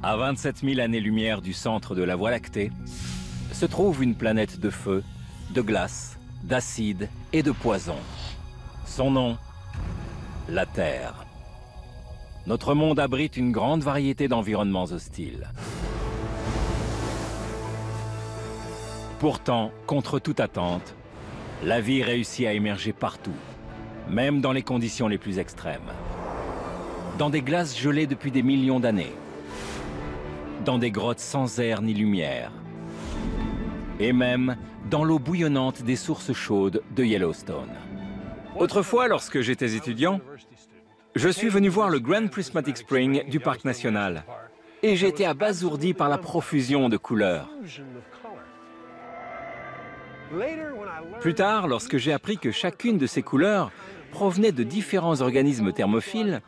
À 27 000 années-lumière du centre de la Voie lactée, se trouve une planète de feu, de glace, d'acide et de poison. Son nom, la Terre. Notre monde abrite une grande variété d'environnements hostiles. Pourtant, contre toute attente, la vie réussit à émerger partout, même dans les conditions les plus extrêmes. Dans des glaces gelées depuis des millions d'années, dans des grottes sans air ni lumière, et même dans l'eau bouillonnante des sources chaudes de Yellowstone. Autrefois, lorsque j'étais étudiant, je suis venu voir le Grand Prismatic Spring du parc national, et j'ai été abasourdi par la profusion de couleurs. Plus tard, lorsque j'ai appris que chacune de ces couleurs provenait de différents organismes thermophiles,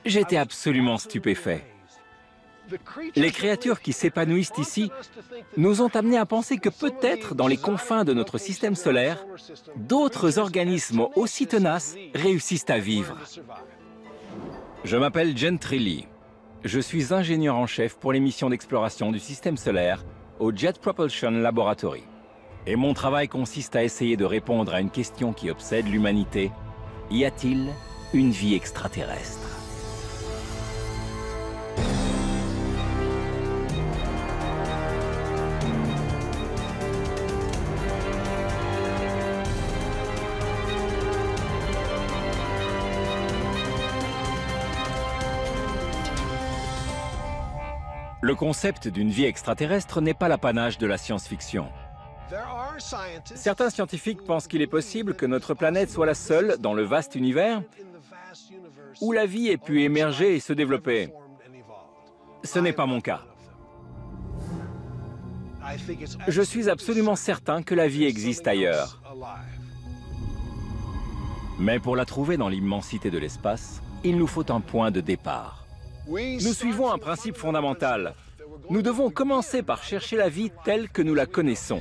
j'étais absolument stupéfait. Les créatures qui s'épanouissent ici nous ont amenés à penser que peut-être, dans les confins de notre système solaire, d'autres organismes aussi tenaces réussissent à vivre. Je m'appelle Gentry Lee. Je suis ingénieur en chef pour les missions d'exploration du système solaire au Jet Propulsion Laboratory. Et mon travail consiste à essayer de répondre à une question qui obsède l'humanité. Y a-t-il une vie extraterrestre ? Le concept d'une vie extraterrestre n'est pas l'apanage de la science-fiction. Certains scientifiques pensent qu'il est possible que notre planète soit la seule dans le vaste univers où la vie ait pu émerger et se développer. Ce n'est pas mon cas. Je suis absolument certain que la vie existe ailleurs. Mais pour la trouver dans l'immensité de l'espace, il nous faut un point de départ. Nous suivons un principe fondamental. Nous devons commencer par chercher la vie telle que nous la connaissons.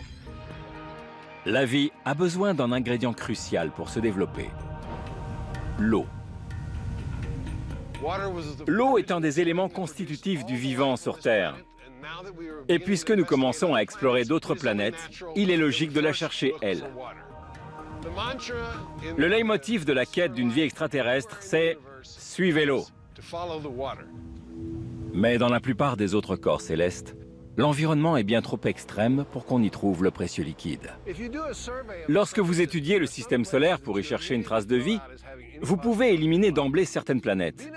La vie a besoin d'un ingrédient crucial pour se développer. L'eau. L'eau est un des éléments constitutifs du vivant sur Terre. Et puisque nous commençons à explorer d'autres planètes, il est logique de la chercher, elle. Le leitmotiv de la quête d'une vie extraterrestre, c'est « Suivez l'eau ». Mais dans la plupart des autres corps célestes, l'environnement est bien trop extrême pour qu'on y trouve le précieux liquide. Lorsque vous étudiez le système solaire pour y chercher une trace de vie, vous pouvez éliminer d'emblée certaines planètes.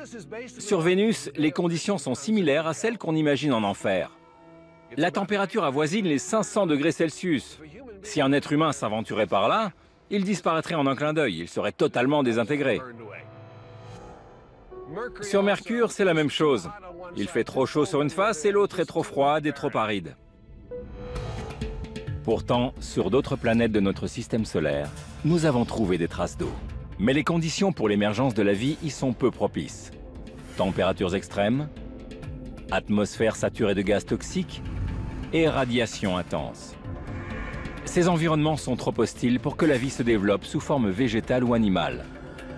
Sur Vénus, les conditions sont similaires à celles qu'on imagine en enfer. La température avoisine les 500 degrés Celsius. Si un être humain s'aventurait par là, il disparaîtrait en un clin d'œil, il serait totalement désintégré. Sur Mercure, c'est la même chose. Il fait trop chaud sur une face et l'autre est trop froide et trop aride. Pourtant, sur d'autres planètes de notre système solaire, nous avons trouvé des traces d'eau. Mais les conditions pour l'émergence de la vie y sont peu propices. Températures extrêmes, atmosphère saturée de gaz toxiques et radiation intense. Ces environnements sont trop hostiles pour que la vie se développe sous forme végétale ou animale.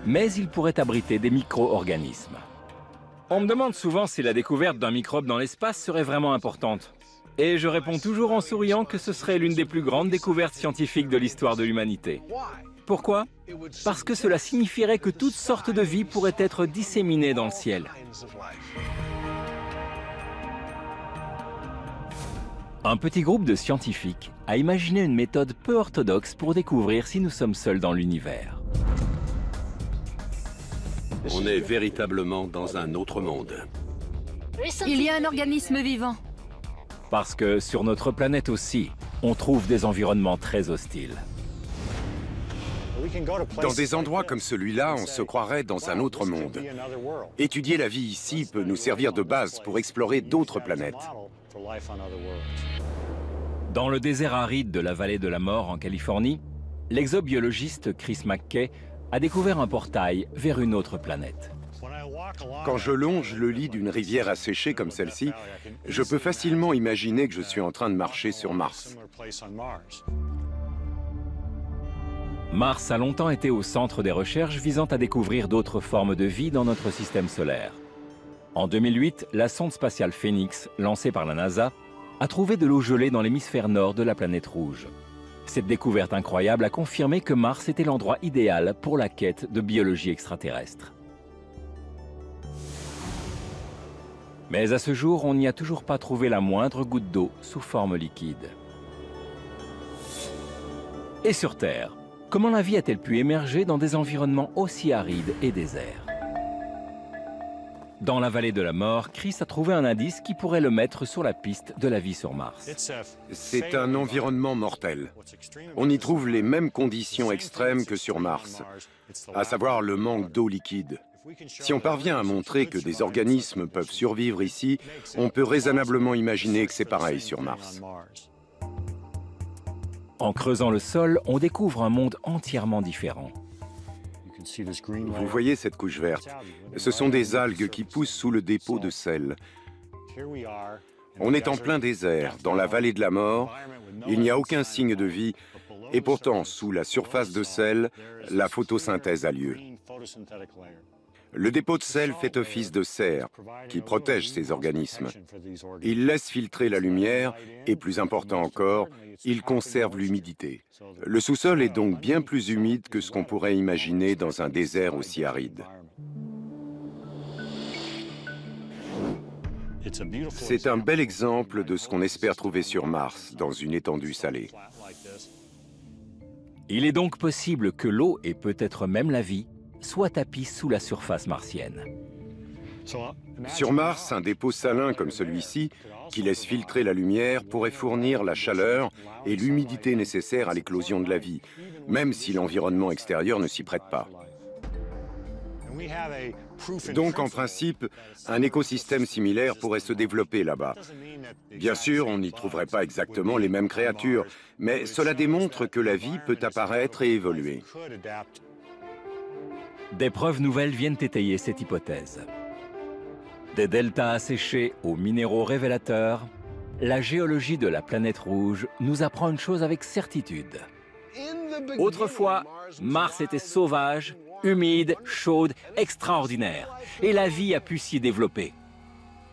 Mais ils pourraient abriter des micro-organismes. On me demande souvent si la découverte d'un microbe dans l'espace serait vraiment importante. Et je réponds toujours en souriant que ce serait l'une des plus grandes découvertes scientifiques de l'histoire de l'humanité. Pourquoi? Parce que cela signifierait que toutes sortes de vies pourraient être disséminées dans le ciel. Un petit groupe de scientifiques a imaginé une méthode peu orthodoxe pour découvrir si nous sommes seuls dans l'univers. On est véritablement dans un autre monde. Il y a un organisme vivant. Parce que sur notre planète aussi, on trouve des environnements très hostiles. Dans des endroits comme celui-là, on se croirait dans un autre monde. Étudier la vie ici peut nous servir de base pour explorer d'autres planètes. Dans le désert aride de la vallée de la mort en Californie, l'exobiologiste Chris McKay a découvert un portail vers une autre planète. Quand je longe le lit d'une rivière asséchée comme celle-ci, je peux facilement imaginer que je suis en train de marcher sur Mars. Mars a longtemps été au centre des recherches visant à découvrir d'autres formes de vie dans notre système solaire. En 2008, la sonde spatiale Phoenix, lancée par la NASA, a trouvé de l'eau gelée dans l'hémisphère nord de la planète rouge. Cette découverte incroyable a confirmé que Mars était l'endroit idéal pour la quête de biologie extraterrestre. Mais à ce jour, on n'y a toujours pas trouvé la moindre goutte d'eau sous forme liquide. Et sur Terre, comment la vie a-t-elle pu émerger dans des environnements aussi arides et déserts? Dans la vallée de la mort, Chris a trouvé un indice qui pourrait le mettre sur la piste de la vie sur Mars. C'est un environnement mortel. On y trouve les mêmes conditions extrêmes que sur Mars, à savoir le manque d'eau liquide. Si on parvient à montrer que des organismes peuvent survivre ici, on peut raisonnablement imaginer que c'est pareil sur Mars. En creusant le sol, on découvre un monde entièrement différent. Vous voyez cette couche verte? Ce sont des algues qui poussent sous le dépôt de sel. On est en plein désert, dans la vallée de la mort. Il n'y a aucun signe de vie. Et pourtant, sous la surface de sel, la photosynthèse a lieu. Le dépôt de sel fait office de serre, qui protège ces organismes. Il laisse filtrer la lumière et, plus important encore, il conserve l'humidité. Le sous-sol est donc bien plus humide que ce qu'on pourrait imaginer dans un désert aussi aride. C'est un bel exemple de ce qu'on espère trouver sur Mars, dans une étendue salée. Il est donc possible que l'eau et peut-être même la vie soient tapies sous la surface martienne. Sur Mars, un dépôt salin comme celui-ci, qui laisse filtrer la lumière, pourrait fournir la chaleur et l'humidité nécessaires à l'éclosion de la vie, même si l'environnement extérieur ne s'y prête pas. Donc, en principe, un écosystème similaire pourrait se développer là-bas. Bien sûr, on n'y trouverait pas exactement les mêmes créatures, mais cela démontre que la vie peut apparaître et évoluer. Des preuves nouvelles viennent étayer cette hypothèse. Des deltas asséchés aux minéraux révélateurs, la géologie de la planète rouge nous apprend une chose avec certitude. Autrefois, Mars était sauvage, humide, chaude, extraordinaire, et la vie a pu s'y développer.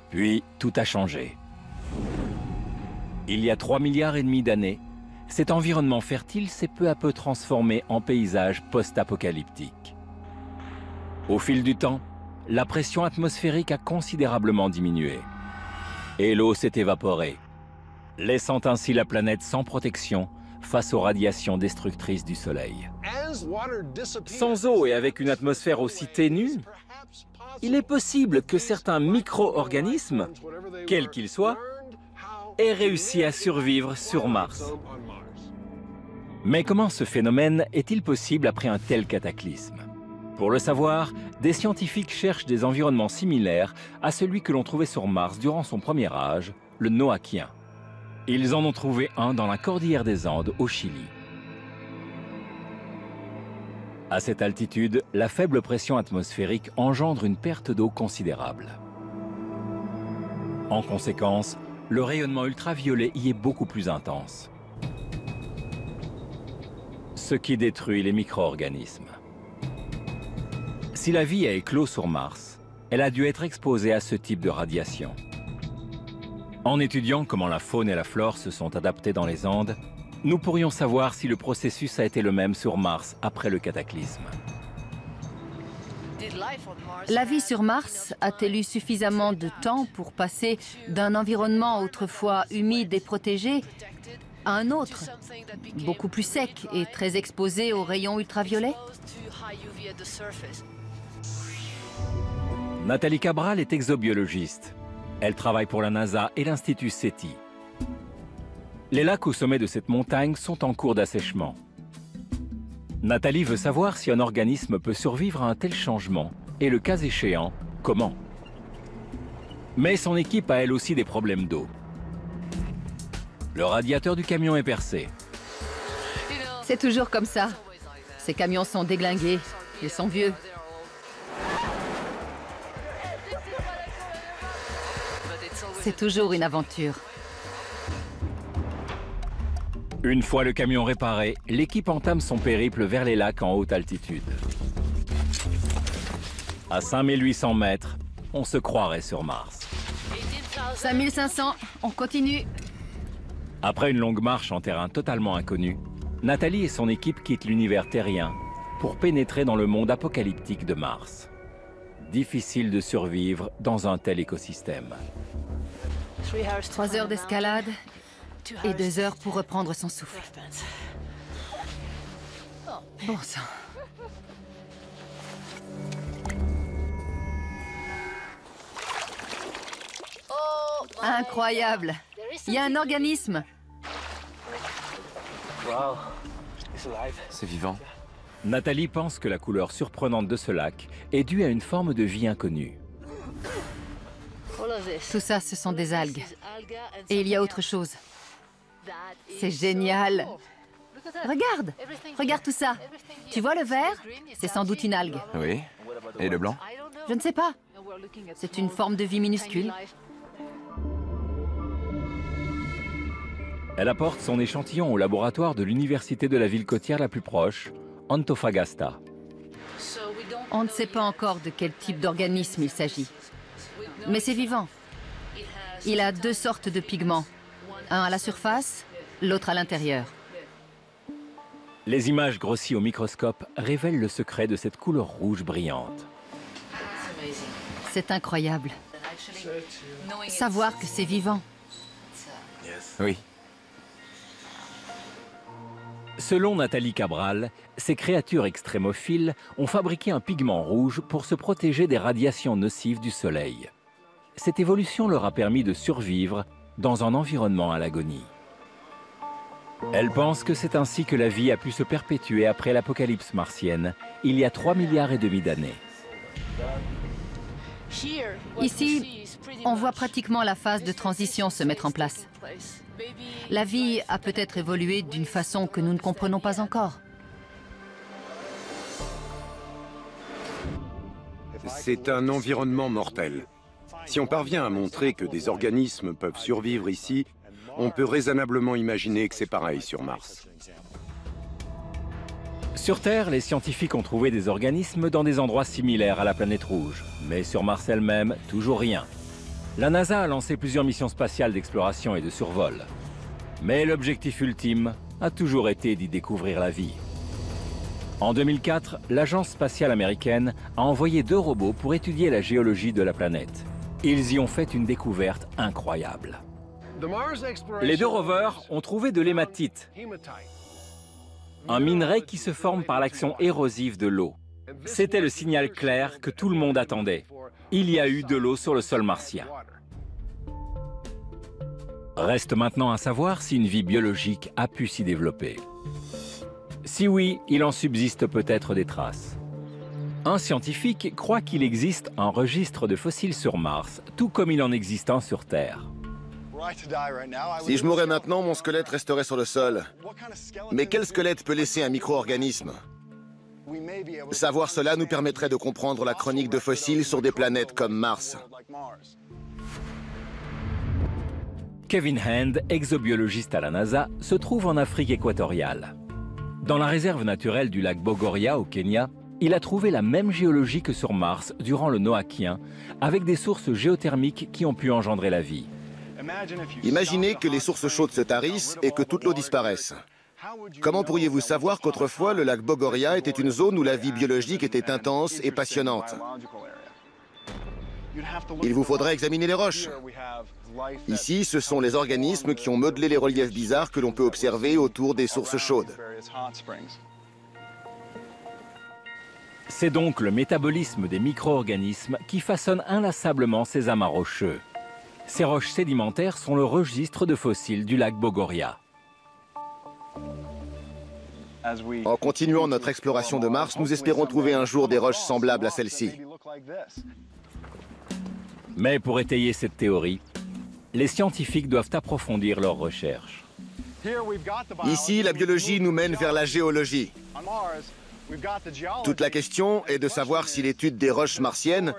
Puis, tout a changé. Il y a 3,5 milliards d'années, cet environnement fertile s'est peu à peu transformé en paysage post-apocalyptique. Au fil du temps, la pression atmosphérique a considérablement diminué. Et l'eau s'est évaporée, laissant ainsi la planète sans protection face aux radiations destructrices du Soleil. Sans eau et avec une atmosphère aussi ténue, il est possible que certains micro-organismes, quels qu'ils soient, aient réussi à survivre sur Mars. Mais comment ce phénomène est-il possible après un tel cataclysme? Pour le savoir, des scientifiques cherchent des environnements similaires à celui que l'on trouvait sur Mars durant son premier âge, le Noachien. Ils en ont trouvé un dans la cordillère des Andes, au Chili. À cette altitude, la faible pression atmosphérique engendre une perte d'eau considérable. En conséquence, le rayonnement ultraviolet y est beaucoup plus intense, ce qui détruit les micro-organismes. Si la vie a éclos sur Mars, elle a dû être exposée à ce type de radiation. En étudiant comment la faune et la flore se sont adaptées dans les Andes, nous pourrions savoir si le processus a été le même sur Mars après le cataclysme. La vie sur Mars a-t-elle eu suffisamment de temps pour passer d'un environnement autrefois humide et protégé à un autre, beaucoup plus sec et très exposé aux rayons ultraviolets? Nathalie Cabral est exobiologiste. Elle travaille pour la NASA et l'Institut SETI. Les lacs au sommet de cette montagne sont en cours d'assèchement. Nathalie veut savoir si un organisme peut survivre à un tel changement et, le cas échéant, comment. Mais son équipe a elle aussi des problèmes d'eau. Le radiateur du camion est percé. C'est toujours comme ça. Ces camions sont déglingués. Ils sont vieux. C'est toujours une aventure. Une fois le camion réparé, l'équipe entame son périple vers les lacs en haute altitude. À 5800 mètres, on se croirait sur Mars. 5500, on continue. Après une longue marche en terrain totalement inconnu, Nathalie et son équipe quittent l'univers terrien pour pénétrer dans le monde apocalyptique de Mars. Difficile de survivre dans un tel écosystème. 3 heures d'escalade et 2 heures pour reprendre son souffle. Bon sang. Incroyable. Il y a un organisme. C'est vivant. Nathalie pense que la couleur surprenante de ce lac est due à une forme de vie inconnue. Tout ça, ce sont des algues. Et il y a autre chose. C'est génial. Regarde, regarde tout ça. Tu vois le vert? C'est sans doute une algue. Oui. Et le blanc? Je ne sais pas. C'est une forme de vie minuscule. Elle apporte son échantillon au laboratoire de l'université de la ville côtière la plus proche, Antofagasta. On ne sait pas encore de quel type d'organisme il s'agit. Mais c'est vivant. Il a 2 sortes de pigments. Un à la surface, l'autre à l'intérieur. Les images grossies au microscope révèlent le secret de cette couleur rouge brillante. C'est incroyable. Savoir que c'est vivant. Oui. Selon Nathalie Cabral, ces créatures extrémophiles ont fabriqué un pigment rouge pour se protéger des radiations nocives du soleil. Cette évolution leur a permis de survivre dans un environnement à l'agonie. Elle pense que c'est ainsi que la vie a pu se perpétuer après l'apocalypse martienne, il y a 3,5 milliards d'années. Ici, on voit pratiquement la phase de transition se mettre en place. La vie a peut-être évolué d'une façon que nous ne comprenons pas encore. C'est un environnement mortel. Si on parvient à montrer que des organismes peuvent survivre ici, on peut raisonnablement imaginer que c'est pareil sur Mars. Sur Terre, les scientifiques ont trouvé des organismes dans des endroits similaires à la planète rouge. Mais sur Mars elle-même, toujours rien. La NASA a lancé plusieurs missions spatiales d'exploration et de survol. Mais l'objectif ultime a toujours été d'y découvrir la vie. En 2004, l'Agence spatiale américaine a envoyé 2 robots pour étudier la géologie de la planète. Ils y ont fait une découverte incroyable. Les 2 rovers ont trouvé de l'hématite, un minerai qui se forme par l'action érosive de l'eau. C'était le signal clair que tout le monde attendait. Il y a eu de l'eau sur le sol martien. Reste maintenant à savoir si une vie biologique a pu s'y développer. Si oui, il en subsiste peut-être des traces. Un scientifique croit qu'il existe un registre de fossiles sur Mars, tout comme il en existe un sur Terre. Si je mourais maintenant, mon squelette resterait sur le sol. Mais quel squelette peut laisser un micro-organisme? Savoir cela nous permettrait de comprendre la chronique de fossiles sur des planètes comme Mars. Kevin Hand, exobiologiste à la NASA, se trouve en Afrique équatoriale. Dans la réserve naturelle du lac Bogoria au Kenya, il a trouvé la même géologie que sur Mars durant le Noachien, avec des sources géothermiques qui ont pu engendrer la vie. Imaginez que les sources chaudes se tarissent et que toute l'eau disparaisse. Comment pourriez-vous savoir qu'autrefois le lac Bogoria était une zone où la vie biologique était intense et passionnante? Il vous faudrait examiner les roches. Ici, ce sont les organismes qui ont modelé les reliefs bizarres que l'on peut observer autour des sources chaudes. C'est donc le métabolisme des micro-organismes qui façonne inlassablement ces amas rocheux. Ces roches sédimentaires sont le registre de fossiles du lac Bogoria. En continuant notre exploration de Mars, nous espérons trouver un jour des roches semblables à celle-ci. Mais pour étayer cette théorie, les scientifiques doivent approfondir leurs recherches. Ici, la biologie nous mène vers la géologie. Toute la question est de savoir si l'étude des roches martiennes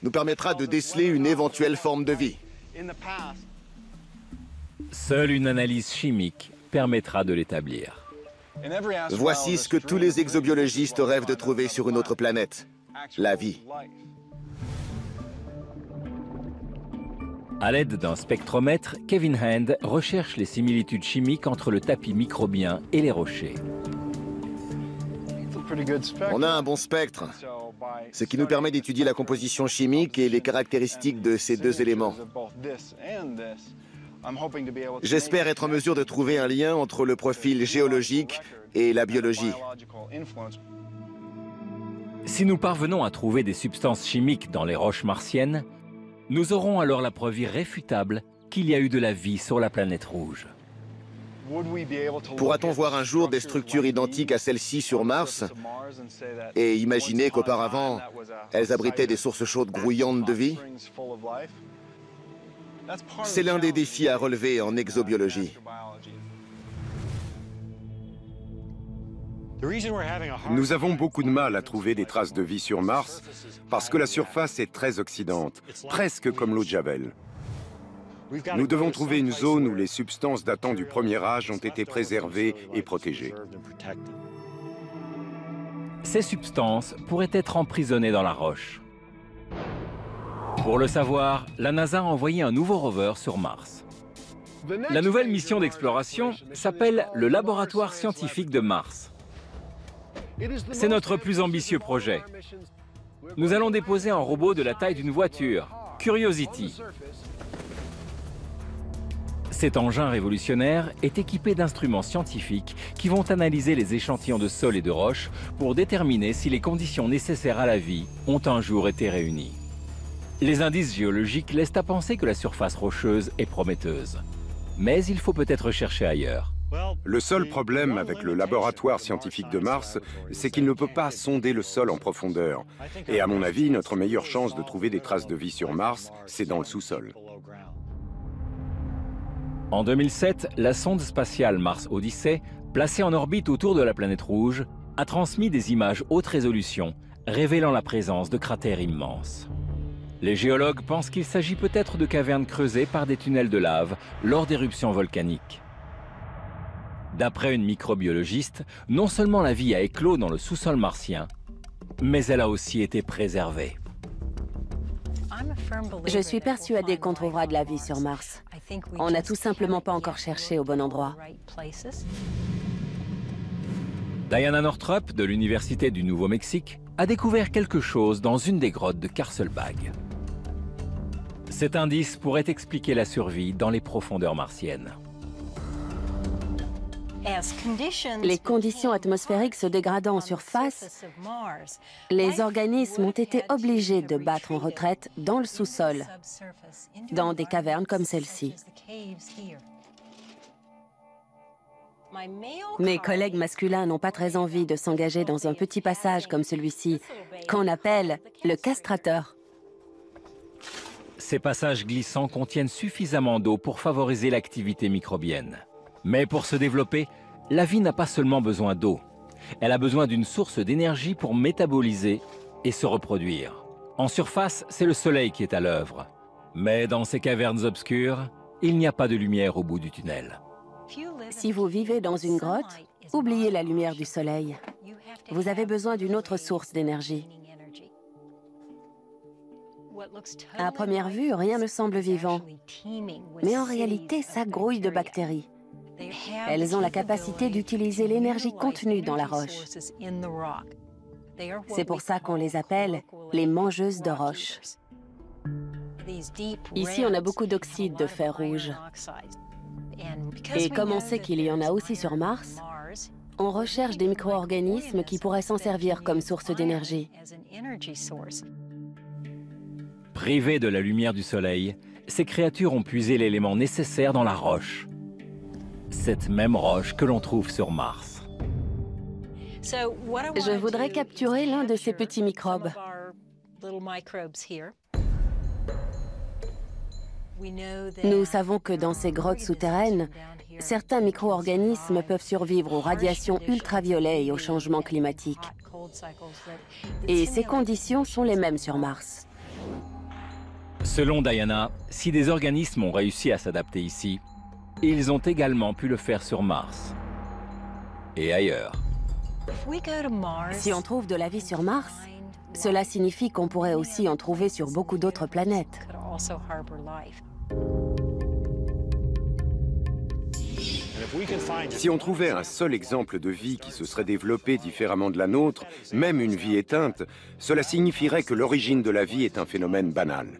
nous permettra de déceler une éventuelle forme de vie. Seule une analyse chimique permettra de l'établir. Voici ce que tous les exobiologistes rêvent de trouver sur une autre planète, la vie. À l'aide d'un spectromètre, Kevin Hand recherche les similitudes chimiques entre le tapis microbien et les rochers. On a un bon spectre, ce qui nous permet d'étudier la composition chimique et les caractéristiques de ces deux éléments. J'espère être en mesure de trouver un lien entre le profil géologique et la biologie. Si nous parvenons à trouver des substances chimiques dans les roches martiennes, nous aurons alors la preuve irréfutable qu'il y a eu de la vie sur la planète rouge. Pourra-t-on voir un jour des structures identiques à celles-ci sur Mars et imaginer qu'auparavant, elles abritaient des sources chaudes grouillantes de vie? C'est l'un des défis à relever en exobiologie. Nous avons beaucoup de mal à trouver des traces de vie sur Mars parce que la surface est très oxydante, presque comme l'eau de Javel. Nous devons trouver une zone où les substances datant du premier âge ont été préservées et protégées. Ces substances pourraient être emprisonnées dans la roche. Pour le savoir, la NASA a envoyé un nouveau rover sur Mars. La nouvelle mission d'exploration s'appelle le Laboratoire scientifique de Mars. C'est notre plus ambitieux projet. Nous allons déposer un robot de la taille d'une voiture, Curiosity. Cet engin révolutionnaire est équipé d'instruments scientifiques qui vont analyser les échantillons de sol et de roches pour déterminer si les conditions nécessaires à la vie ont un jour été réunies. Les indices géologiques laissent à penser que la surface rocheuse est prometteuse. Mais il faut peut-être chercher ailleurs. Le seul problème avec le laboratoire scientifique de Mars, c'est qu'il ne peut pas sonder le sol en profondeur. Et à mon avis, notre meilleure chance de trouver des traces de vie sur Mars, c'est dans le sous-sol. En 2007, la sonde spatiale Mars Odyssey, placée en orbite autour de la planète rouge, a transmis des images haute résolution, révélant la présence de cratères immenses. Les géologues pensent qu'il s'agit peut-être de cavernes creusées par des tunnels de lave lors d'éruptions volcaniques. D'après une microbiologiste, non seulement la vie a éclos dans le sous-sol martien, mais elle a aussi été préservée. Je suis persuadée qu'on trouvera de la vie sur Mars. On n'a tout simplement pas encore cherché au bon endroit. Diana Northrop, de l'Université du Nouveau-Mexique, a découvert quelque chose dans une des grottes de Carlsbad. Cet indice pourrait expliquer la survie dans les profondeurs martiennes. Les conditions atmosphériques se dégradant en surface, les organismes ont été obligés de battre en retraite dans le sous-sol, dans des cavernes comme celle-ci. Mes collègues masculins n'ont pas très envie de s'engager dans un petit passage comme celui-ci, qu'on appelle le castrateur. Ces passages glissants contiennent suffisamment d'eau pour favoriser l'activité microbienne. Mais pour se développer, la vie n'a pas seulement besoin d'eau. Elle a besoin d'une source d'énergie pour métaboliser et se reproduire. En surface, c'est le soleil qui est à l'œuvre. Mais dans ces cavernes obscures, il n'y a pas de lumière au bout du tunnel. Si vous vivez dans une grotte, oubliez la lumière du soleil. Vous avez besoin d'une autre source d'énergie. À première vue, rien ne semble vivant. Mais en réalité, ça grouille de bactéries. Elles ont la capacité d'utiliser l'énergie contenue dans la roche. C'est pour ça qu'on les appelle les mangeuses de roches. Ici, on a beaucoup d'oxyde de fer rouge. Et comme on sait qu'il y en a aussi sur Mars, on recherche des micro-organismes qui pourraient s'en servir comme source d'énergie. Privées de la lumière du soleil, ces créatures ont puisé l'élément nécessaire dans la roche. Cette même roche que l'on trouve sur Mars. Je voudrais capturer l'un de ces petits microbes. Nous savons que dans ces grottes souterraines, certains micro-organismes peuvent survivre aux radiations ultraviolettes et aux changements climatiques. Et ces conditions sont les mêmes sur Mars. Selon Diana, si des organismes ont réussi à s'adapter ici, ils ont également pu le faire sur Mars et ailleurs. Si on trouve de la vie sur Mars, cela signifie qu'on pourrait aussi en trouver sur beaucoup d'autres planètes. Si on trouvait un seul exemple de vie qui se serait développée différemment de la nôtre, même une vie éteinte, cela signifierait que l'origine de la vie est un phénomène banal.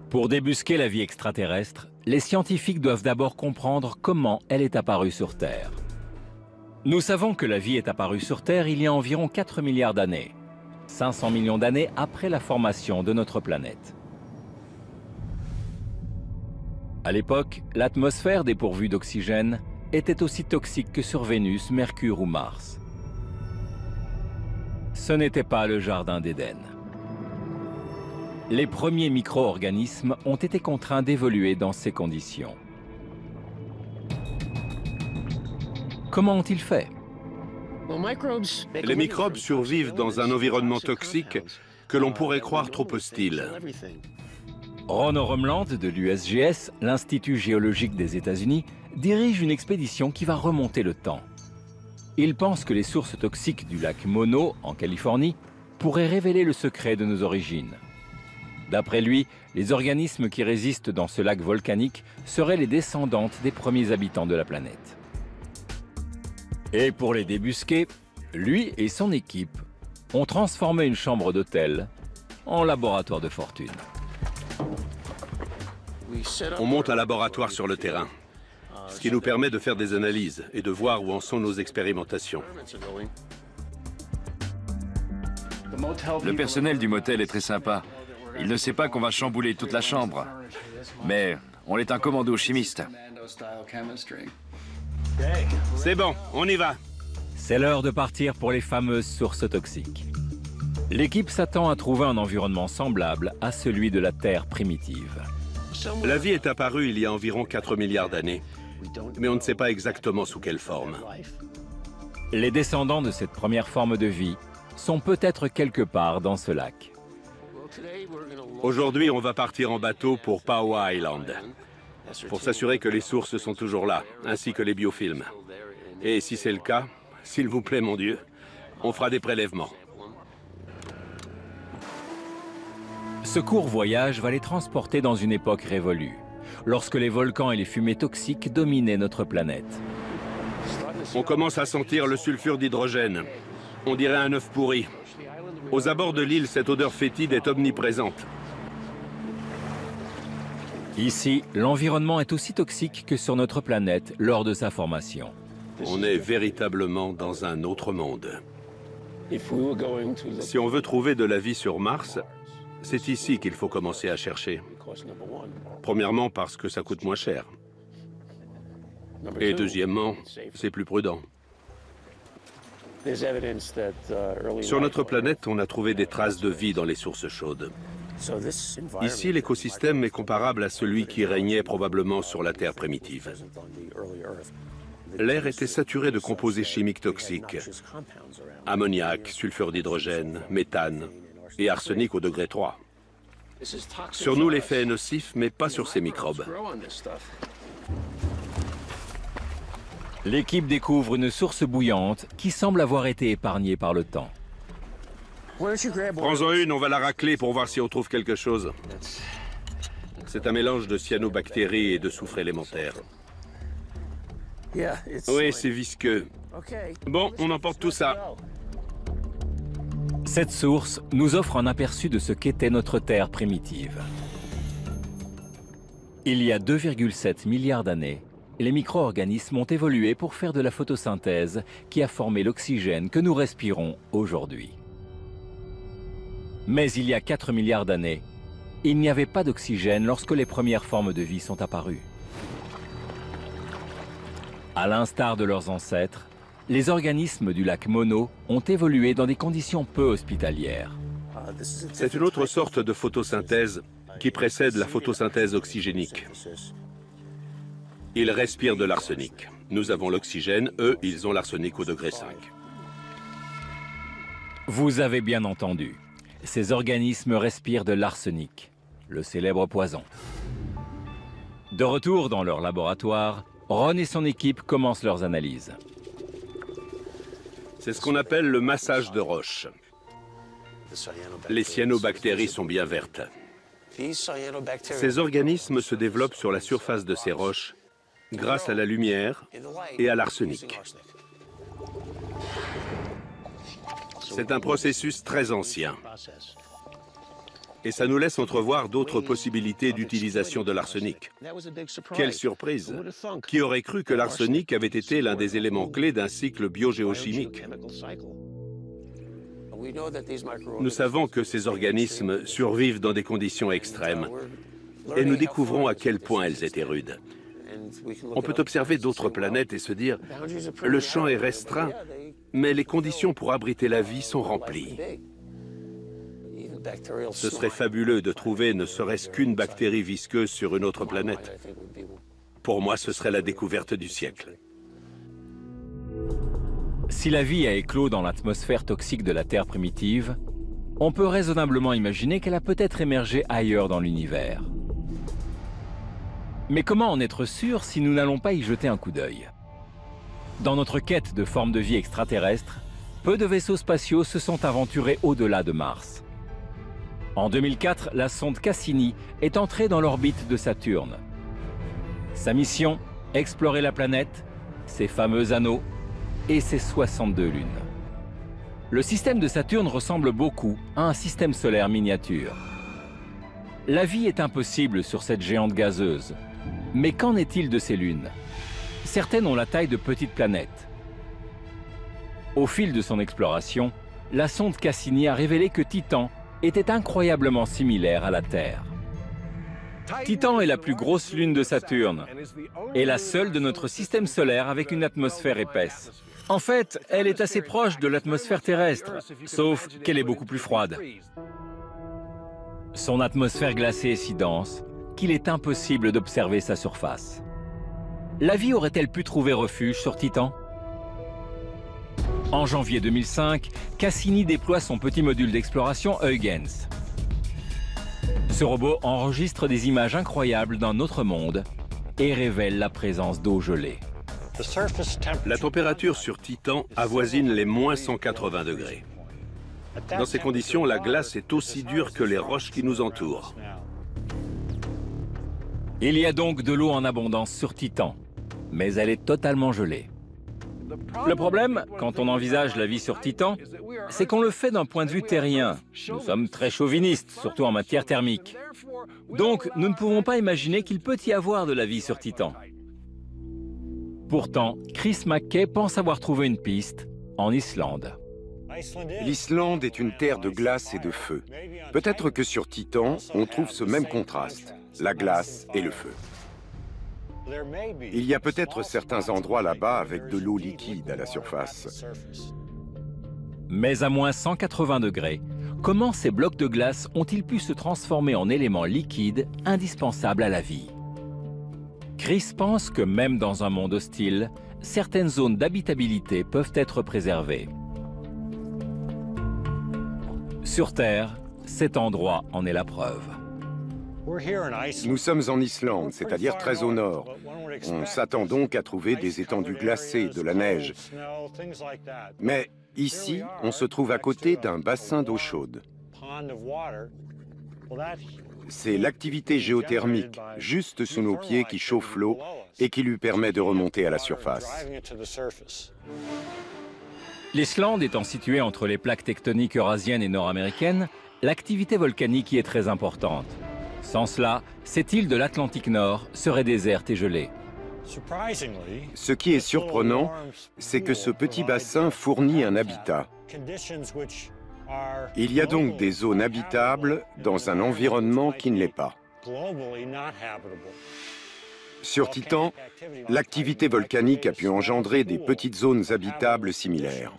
Pour débusquer la vie extraterrestre, les scientifiques doivent d'abord comprendre comment elle est apparue sur Terre. Nous savons que la vie est apparue sur Terre il y a environ 4 milliards d'années, 500 millions d'années après la formation de notre planète. À l'époque, l'atmosphère dépourvue d'oxygène était aussi toxique que sur Vénus, Mercure ou Mars. Ce n'était pas le jardin d'Éden. Les premiers micro-organismes ont été contraints d'évoluer dans ces conditions. Comment ont-ils fait? Les microbes survivent dans un environnement toxique que l'on pourrait croire trop hostile. Ron Orumland de l'USGS, l'Institut géologique des États-Unis, dirige une expédition qui va remonter le temps. Il pense que les sources toxiques du lac Mono, en Californie, pourraient révéler le secret de nos origines. D'après lui, les organismes qui résistent dans ce lac volcanique seraient les descendantes des premiers habitants de la planète. Et pour les débusquer, lui et son équipe ont transformé une chambre d'hôtel en laboratoire de fortune. On monte un laboratoire sur le terrain, ce qui nous permet de faire des analyses et de voir où en sont nos expérimentations. Le personnel du motel est très sympa. Il ne sait pas qu'on va chambouler toute la chambre. Mais on est un commando chimiste. C'est bon, on y va. C'est l'heure de partir pour les fameuses sources toxiques. L'équipe s'attend à trouver un environnement semblable à celui de la Terre primitive. La vie est apparue il y a environ 4 milliards d'années, mais on ne sait pas exactement sous quelle forme. Les descendants de cette première forme de vie sont peut-être quelque part dans ce lac. Aujourd'hui, on va partir en bateau pour Pau'a Island, pour s'assurer que les sources sont toujours là, ainsi que les biofilms. Et si c'est le cas, s'il vous plaît, mon Dieu, on fera des prélèvements. Ce court voyage va les transporter dans une époque révolue, lorsque les volcans et les fumées toxiques dominaient notre planète. On commence à sentir le sulfure d'hydrogène. On dirait un œuf pourri. Aux abords de l'île, cette odeur fétide est omniprésente. Ici, l'environnement est aussi toxique que sur notre planète lors de sa formation. On est véritablement dans un autre monde. Si on veut trouver de la vie sur Mars, c'est ici qu'il faut commencer à chercher. Premièrement, parce que ça coûte moins cher. Et deuxièmement, c'est plus prudent. Sur notre planète, on a trouvé des traces de vie dans les sources chaudes. Ici, l'écosystème est comparable à celui qui régnait probablement sur la Terre primitive. L'air était saturé de composés chimiques toxiques. Ammoniac, sulfure d'hydrogène, méthane et arsenic au degré 3. Sur nous, l'effet est nocif, mais pas sur ces microbes. L'équipe découvre une source bouillante qui semble avoir été épargnée par le temps. Prends-en une, on va la racler pour voir si on trouve quelque chose. C'est un mélange de cyanobactéries et de soufre élémentaire. Oui, c'est visqueux. Bon, on emporte tout ça. Cette source nous offre un aperçu de ce qu'était notre Terre primitive. Il y a 2,7 milliards d'années, les micro-organismes ont évolué pour faire de la photosynthèse qui a formé l'oxygène que nous respirons aujourd'hui. Mais il y a 4 milliards d'années, il n'y avait pas d'oxygène lorsque les premières formes de vie sont apparues. À l'instar de leurs ancêtres, les organismes du lac Mono ont évolué dans des conditions peu hospitalières. C'est une autre sorte de photosynthèse qui précède la photosynthèse oxygénique. Ils respirent de l'arsenic. Nous avons l'oxygène, eux, ils ont l'arsenic au degré 5. Vous avez bien entendu. Ces organismes respirent de l'arsenic, le célèbre poison. De retour dans leur laboratoire, Ron et son équipe commencent leurs analyses. C'est ce qu'on appelle le massage de roche. Les cyanobactéries sont bien vertes. Ces organismes se développent sur la surface de ces roches grâce à la lumière et à l'arsenic. C'est un processus très ancien. Et ça nous laisse entrevoir d'autres possibilités d'utilisation de l'arsenic. Quelle surprise! Qui aurait cru que l'arsenic avait été l'un des éléments clés d'un cycle biogéochimique? Nous savons que ces organismes survivent dans des conditions extrêmes et nous découvrons à quel point elles étaient rudes. On peut observer d'autres planètes et se dire « le champ est restreint, mais les conditions pour abriter la vie sont remplies ». Ce serait fabuleux de trouver ne serait-ce qu'une bactérie visqueuse sur une autre planète. Pour moi, ce serait la découverte du siècle. Si la vie a éclos dans l'atmosphère toxique de la Terre primitive, on peut raisonnablement imaginer qu'elle a peut-être émergé ailleurs dans l'univers. Mais comment en être sûr si nous n'allons pas y jeter un coup d'œil? Dans notre quête de formes de vie extraterrestres, peu de vaisseaux spatiaux se sont aventurés au-delà de Mars. En 2004, la sonde Cassini est entrée dans l'orbite de Saturne. Sa mission, explorer la planète, ses fameux anneaux et ses 62 lunes. Le système de Saturne ressemble beaucoup à un système solaire miniature. La vie est impossible sur cette géante gazeuse. Mais qu'en est-il de ces lunes? Certaines ont la taille de petites planètes. Au fil de son exploration, la sonde Cassini a révélé que Titan était incroyablement similaire à la Terre. Titan est la plus grosse lune de Saturne et la seule de notre système solaire avec une atmosphère épaisse. En fait, elle est assez proche de l'atmosphère terrestre, sauf qu'elle est beaucoup plus froide. Son atmosphère glacée est si dense qu'il est impossible d'observer sa surface. La vie aurait-elle pu trouver refuge sur Titan? En janvier 2005, Cassini déploie son petit module d'exploration Huygens. Ce robot enregistre des images incroyables d'un autre monde et révèle la présence d'eau gelée. La température sur Titan avoisine les moins 180 degrés. Dans ces conditions, la glace est aussi dure que les roches qui nous entourent. Il y a donc de l'eau en abondance sur Titan, mais elle est totalement gelée. Le problème, quand on envisage la vie sur Titan, c'est qu'on le fait d'un point de vue terrien. Nous sommes très chauvinistes, surtout en matière thermique. Donc, nous ne pouvons pas imaginer qu'il peut y avoir de la vie sur Titan. Pourtant, Chris McKay pense avoir trouvé une piste en Islande. L'Islande est une terre de glace et de feu. Peut-être que sur Titan, on trouve ce même contraste, la glace et le feu. Il y a peut-être certains endroits là-bas avec de l'eau liquide à la surface. Mais à moins 180 degrés, comment ces blocs de glace ont-ils pu se transformer en éléments liquides indispensables à la vie? Chris pense que même dans un monde hostile, certaines zones d'habitabilité peuvent être préservées. Sur Terre, cet endroit en est la preuve. Nous sommes en Islande, c'est-à-dire très au nord. On s'attend donc à trouver des étendues glacées, de la neige. Mais ici, on se trouve à côté d'un bassin d'eau chaude. C'est l'activité géothermique, juste sous nos pieds, qui chauffe l'eau et qui lui permet de remonter à la surface. L'Islande étant située entre les plaques tectoniques eurasiennes et nord-américaines, l'activité volcanique y est très importante. Sans cela, cette île de l'Atlantique Nord serait déserte et gelée. Ce qui est surprenant, c'est que ce petit bassin fournit un habitat. Il y a donc des zones habitables dans un environnement qui ne l'est pas. Sur Titan, l'activité volcanique a pu engendrer des petites zones habitables similaires.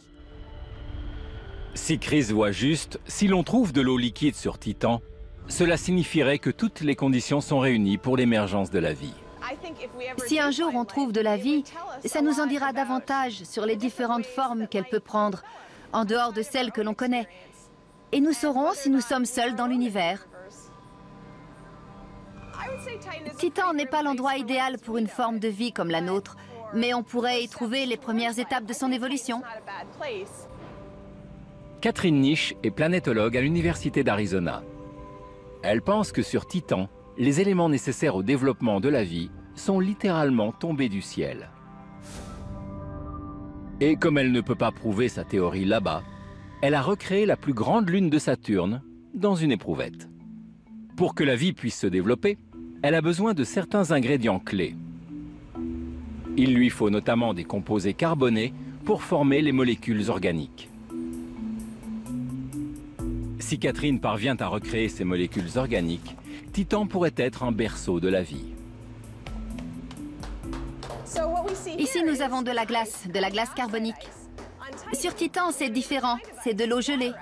Si Chris voit juste, si l'on trouve de l'eau liquide sur Titan, cela signifierait que toutes les conditions sont réunies pour l'émergence de la vie. Si un jour on trouve de la vie, ça nous en dira davantage sur les différentes formes qu'elle peut prendre, en dehors de celles que l'on connaît. Et nous saurons si nous sommes seuls dans l'univers. Titan n'est pas l'endroit idéal pour une forme de vie comme la nôtre, mais on pourrait y trouver les premières étapes de son évolution. Catherine Niche est planétologue à l'Université d'Arizona. Elle pense que sur Titan, les éléments nécessaires au développement de la vie sont littéralement tombés du ciel. Et comme elle ne peut pas prouver sa théorie là-bas, elle a recréé la plus grande lune de Saturne dans une éprouvette. Pour que la vie puisse se développer, elle a besoin de certains ingrédients clés. Il lui faut notamment des composés carbonés pour former les molécules organiques. Si Catherine parvient à recréer ces molécules organiques, Titan pourrait être un berceau de la vie. Ici, nous avons de la glace carbonique. Sur Titan, c'est différent, c'est de l'eau gelée.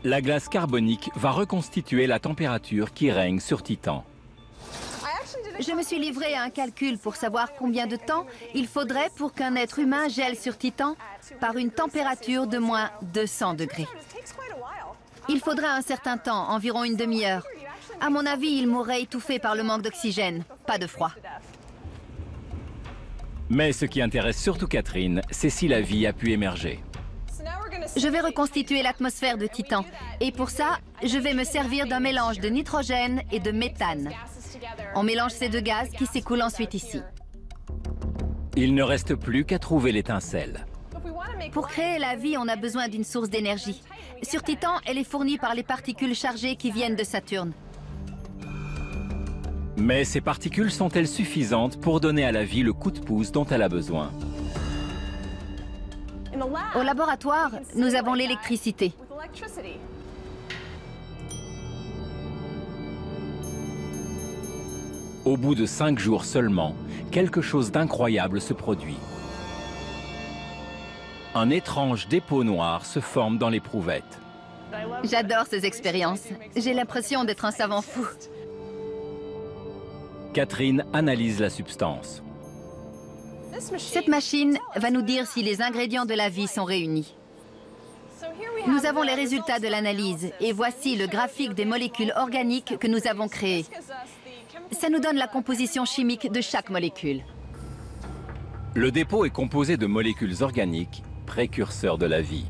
La glace carbonique va reconstituer la température qui règne sur Titan. Je me suis livrée à un calcul pour savoir combien de temps il faudrait pour qu'un être humain gèle sur Titan par une température de moins 200 degrés. Il faudrait un certain temps, environ une demi-heure. À mon avis, il mourrait étouffé par le manque d'oxygène, pas de froid. Mais ce qui intéresse surtout Catherine, c'est si la vie a pu émerger. Je vais reconstituer l'atmosphère de Titan. Et pour ça, je vais me servir d'un mélange de nitrogène et de méthane. On mélange ces deux gaz qui s'écoulent ensuite ici. Il ne reste plus qu'à trouver l'étincelle. Pour créer la vie, on a besoin d'une source d'énergie. Sur Titan, elle est fournie par les particules chargées qui viennent de Saturne. Mais ces particules sont-elles suffisantes pour donner à la vie le coup de pouce dont elle a besoin? Au laboratoire, nous avons l'électricité. Au bout de 5 jours seulement, quelque chose d'incroyable se produit. Un étrange dépôt noir se forme dans l'éprouvette. J'adore ces expériences. J'ai l'impression d'être un savant fou. Catherine analyse la substance. Cette machine va nous dire si les ingrédients de la vie sont réunis. Nous avons les résultats de l'analyse et voici le graphique des molécules organiques que nous avons créées. Ça nous donne la composition chimique de chaque molécule. Le dépôt est composé de molécules organiques, précurseurs de la vie.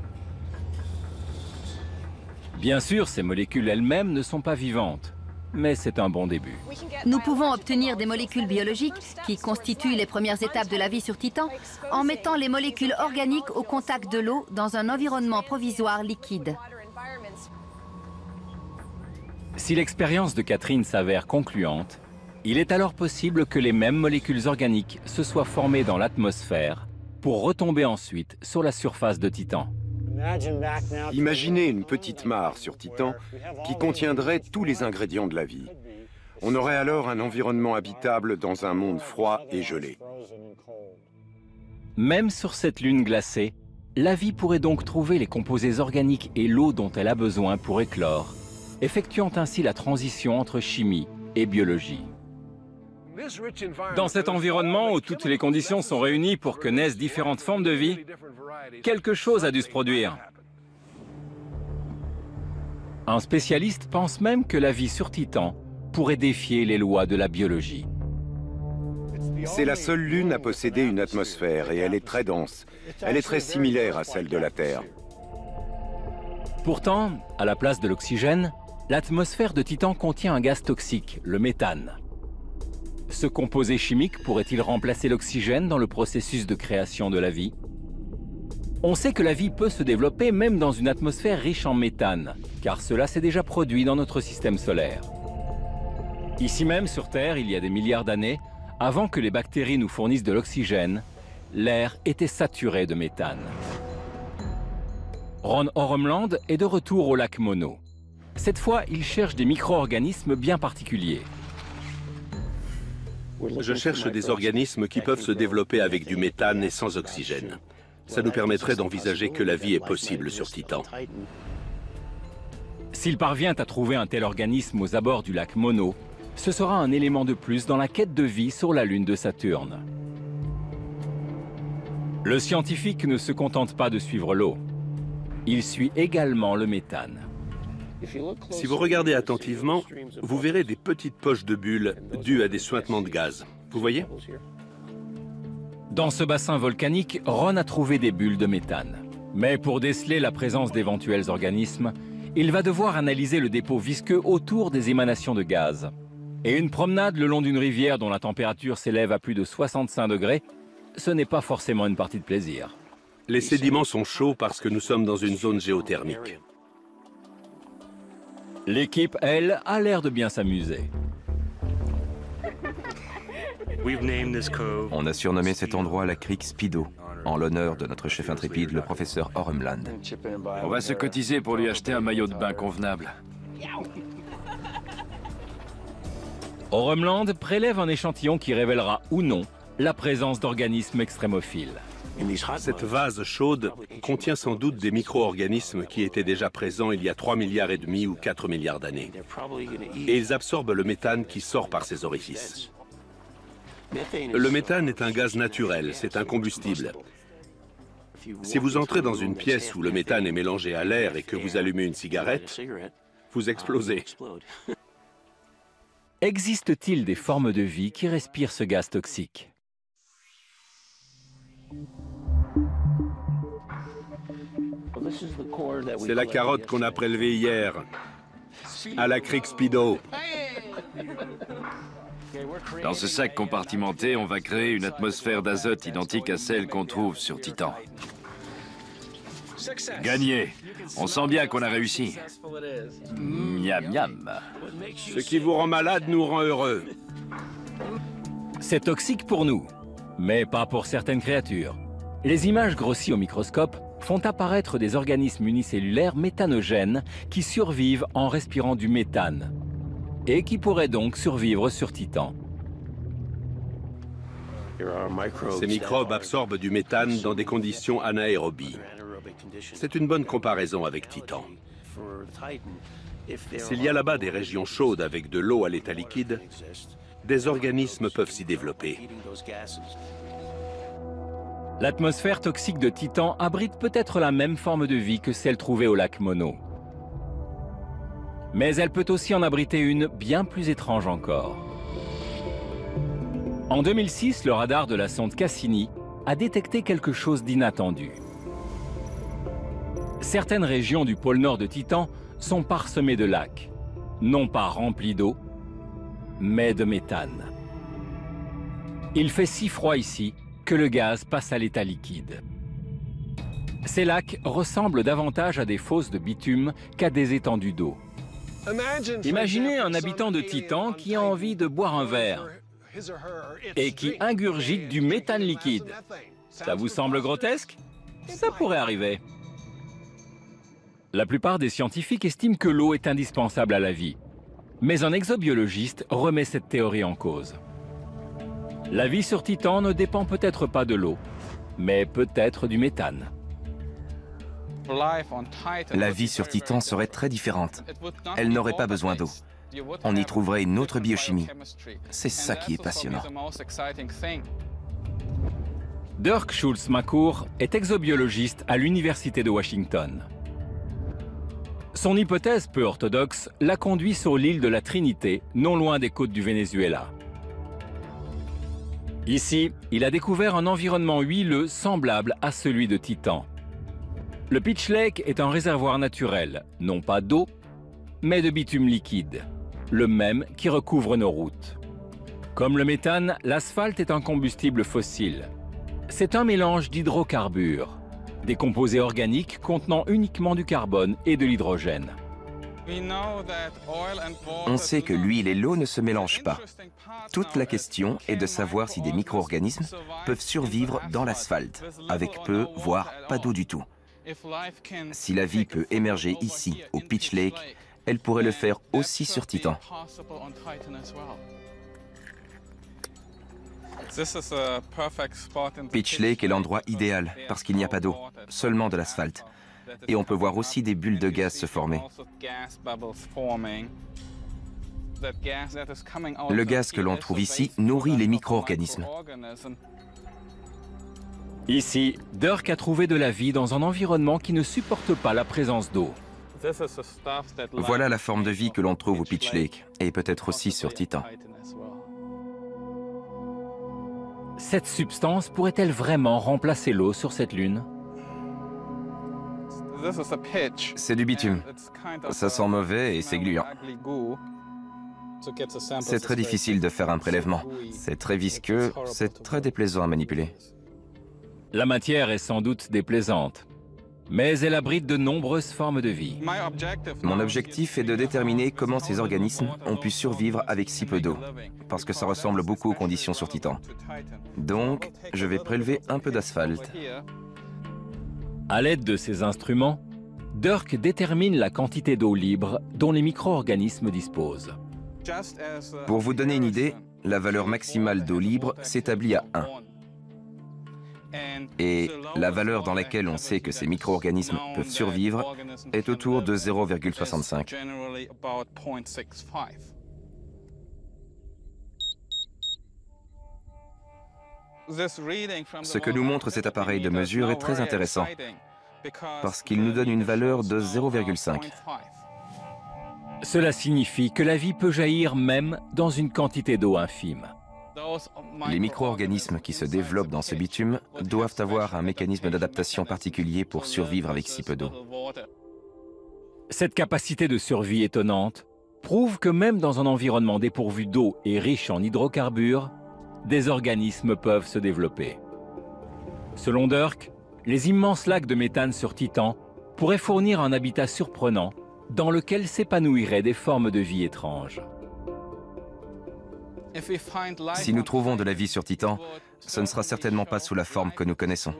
Bien sûr, ces molécules elles-mêmes ne sont pas vivantes, mais c'est un bon début. Nous pouvons obtenir des molécules biologiques qui constituent les premières étapes de la vie sur Titan en mettant les molécules organiques au contact de l'eau dans un environnement provisoire liquide. Si l'expérience de Catherine s'avère concluante, il est alors possible que les mêmes molécules organiques se soient formées dans l'atmosphère pour retomber ensuite sur la surface de Titan. Imaginez une petite mare sur Titan qui contiendrait tous les ingrédients de la vie. On aurait alors un environnement habitable dans un monde froid et gelé. Même sur cette lune glacée, la vie pourrait donc trouver les composés organiques et l'eau dont elle a besoin pour éclore, effectuant ainsi la transition entre chimie et biologie. Dans cet environnement où toutes les conditions sont réunies pour que naissent différentes formes de vie, quelque chose a dû se produire. Un spécialiste pense même que la vie sur Titan pourrait défier les lois de la biologie. C'est la seule lune à posséder une atmosphère et elle est très dense. Elle est très similaire à celle de la Terre. Pourtant, à la place de l'oxygène, l'atmosphère de Titan contient un gaz toxique, le méthane. Ce composé chimique pourrait-il remplacer l'oxygène dans le processus de création de la vie? On sait que la vie peut se développer même dans une atmosphère riche en méthane, car cela s'est déjà produit dans notre système solaire. Ici même, sur Terre, il y a des milliards d'années, avant que les bactéries nous fournissent de l'oxygène, l'air était saturé de méthane. Ron Oremland est de retour au lac Mono. Cette fois, il cherche des micro-organismes bien particuliers. Je cherche des organismes qui peuvent se développer avec du méthane et sans oxygène. Ça nous permettrait d'envisager que la vie est possible sur Titan. S'il parvient à trouver un tel organisme aux abords du lac Mono, ce sera un élément de plus dans la quête de vie sur la lune de Saturne. Le scientifique ne se contente pas de suivre l'eau. Il suit également le méthane. Si vous regardez attentivement, vous verrez des petites poches de bulles dues à des suintements de gaz. Vous voyez? Dans ce bassin volcanique, Ron a trouvé des bulles de méthane. Mais pour déceler la présence d'éventuels organismes, il va devoir analyser le dépôt visqueux autour des émanations de gaz. Et une promenade le long d'une rivière dont la température s'élève à plus de 65 degrés, ce n'est pas forcément une partie de plaisir. Les sédiments sont chauds parce que nous sommes dans une zone géothermique. L'équipe, elle, a l'air de bien s'amuser. On a surnommé cet endroit la crique Speedo, en l'honneur de notre chef intrépide, le professeur Oremland. On va se cotiser pour lui acheter un maillot de bain convenable. Oremland prélève un échantillon qui révélera ou non la présence d'organismes extrémophiles. Cette vase chaude contient sans doute des micro-organismes qui étaient déjà présents il y a 3,5 milliards ou 4 milliards d'années. Et ils absorbent le méthane qui sort par ces orifices. Le méthane est un gaz naturel, c'est un combustible. Si vous entrez dans une pièce où le méthane est mélangé à l'air et que vous allumez une cigarette, vous explosez. Existe-t-il des formes de vie qui respirent ce gaz toxique? C'est la carotte qu'on a prélevée hier, à la crique Speedo. Dans ce sac compartimenté, on va créer une atmosphère d'azote identique à celle qu'on trouve sur Titan. Gagné. On sent bien qu'on a réussi. Miam miam. Ce qui vous rend malade nous rend heureux. C'est toxique pour nous, mais pas pour certaines créatures. Les images grossies au microscope font apparaître des organismes unicellulaires méthanogènes qui survivent en respirant du méthane et qui pourraient donc survivre sur Titan. Ces microbes absorbent du méthane dans des conditions anaérobies. C'est une bonne comparaison avec Titan. S'il y a là-bas des régions chaudes avec de l'eau à l'état liquide, des organismes peuvent s'y développer. L'atmosphère toxique de Titan abrite peut-être la même forme de vie que celle trouvée au lac Mono. Mais elle peut aussi en abriter une bien plus étrange encore. En 2006, le radar de la sonde Cassini a détecté quelque chose d'inattendu. Certaines régions du pôle nord de Titan sont parsemées de lacs, non pas remplis d'eau, mais de méthane. Il fait si froid ici que le gaz passe à l'état liquide. Ces lacs ressemblent davantage à des fosses de bitume qu'à des étendues d'eau. Imaginez un habitant de Titan qui a envie de boire un verre et qui ingurgite du méthane liquide. Ça vous semble grotesque? Ça pourrait arriver. La plupart des scientifiques estiment que l'eau est indispensable à la vie. Mais un exobiologiste remet cette théorie en cause. La vie sur Titan ne dépend peut-être pas de l'eau, mais peut-être du méthane. La vie sur Titan serait très différente. Elle n'aurait pas besoin d'eau. On y trouverait une autre biochimie. C'est ça qui est passionnant. Dirk Schulz-Macour est exobiologiste à l'Université de Washington. Son hypothèse peu orthodoxe l'a conduit sur l'île de la Trinité, non loin des côtes du Venezuela. Ici, il a découvert un environnement huileux semblable à celui de Titan. Le Pitch Lake est un réservoir naturel, non pas d'eau, mais de bitume liquide, le même qui recouvre nos routes. Comme le méthane, l'asphalte est un combustible fossile. C'est un mélange d'hydrocarbures, des composés organiques contenant uniquement du carbone et de l'hydrogène. On sait que l'huile et l'eau ne se mélangent pas. Toute la question est de savoir si des micro-organismes peuvent survivre dans l'asphalte, avec peu, voire pas d'eau du tout. Si la vie peut émerger ici, au Pitch Lake, elle pourrait le faire aussi sur Titan. Pitch Lake est l'endroit idéal parce qu'il n'y a pas d'eau, seulement de l'asphalte. Et on peut voir aussi des bulles de gaz se former. Le gaz que l'on trouve ici nourrit les micro-organismes. Ici, Dirk a trouvé de la vie dans un environnement qui ne supporte pas la présence d'eau. Voilà la forme de vie que l'on trouve au Pitch Lake, et peut-être aussi sur Titan. Cette substance pourrait-elle vraiment remplacer l'eau sur cette lune? C'est du bitume. Ça sent mauvais et c'est gluant. C'est très difficile de faire un prélèvement. C'est très visqueux, c'est très déplaisant à manipuler. La matière est sans doute déplaisante, mais elle abrite de nombreuses formes de vie. Mon objectif est de déterminer comment ces organismes ont pu survivre avec si peu d'eau, parce que ça ressemble beaucoup aux conditions sur Titan. Donc, je vais prélever un peu d'asphalte. À l'aide de ces instruments, Dirk détermine la quantité d'eau libre dont les micro-organismes disposent. Pour vous donner une idée, la valeur maximale d'eau libre s'établit à 1. Et la valeur dans laquelle on sait que ces micro-organismes peuvent survivre est autour de 0,65. Ce que nous montre cet appareil de mesure est très intéressant, parce qu'il nous donne une valeur de 0,5. Cela signifie que la vie peut jaillir même dans une quantité d'eau infime. Les micro-organismes qui se développent dans ce bitume doivent avoir un mécanisme d'adaptation particulier pour survivre avec si peu d'eau. Cette capacité de survie étonnante prouve que même dans un environnement dépourvu d'eau et riche en hydrocarbures, des organismes peuvent se développer. Selon Dirk, les immenses lacs de méthane sur Titan pourraient fournir un habitat surprenant dans lequel s'épanouiraient des formes de vie étranges. Si nous trouvons de la vie sur Titan, ce ne sera certainement pas sous la forme que nous connaissons.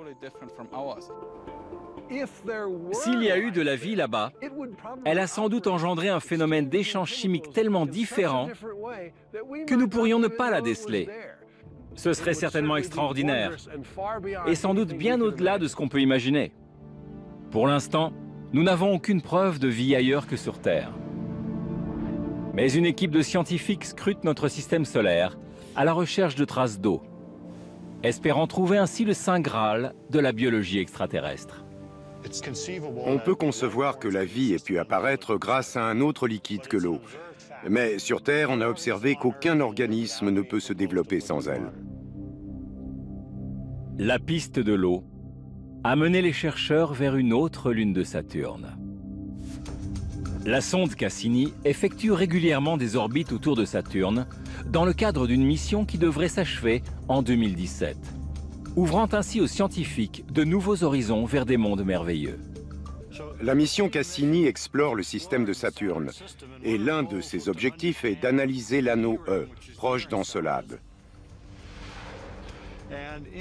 S'il y a eu de la vie là-bas, elle a sans doute engendré un phénomène d'échange chimique tellement différent que nous pourrions ne pas la déceler. Ce serait certainement extraordinaire, et sans doute bien au-delà de ce qu'on peut imaginer. Pour l'instant, nous n'avons aucune preuve de vie ailleurs que sur Terre. Mais une équipe de scientifiques scrute notre système solaire à la recherche de traces d'eau, espérant trouver ainsi le Saint Graal de la biologie extraterrestre. On peut concevoir que la vie ait pu apparaître grâce à un autre liquide que l'eau. Mais sur Terre, on a observé qu'aucun organisme ne peut se développer sans elle. La piste de l'eau a mené les chercheurs vers une autre lune de Saturne. La sonde Cassini effectue régulièrement des orbites autour de Saturne dans le cadre d'une mission qui devrait s'achever en 2017, ouvrant ainsi aux scientifiques de nouveaux horizons vers des mondes merveilleux. La mission Cassini explore le système de Saturne, et l'un de ses objectifs est d'analyser l'anneau E, proche d'Encelade.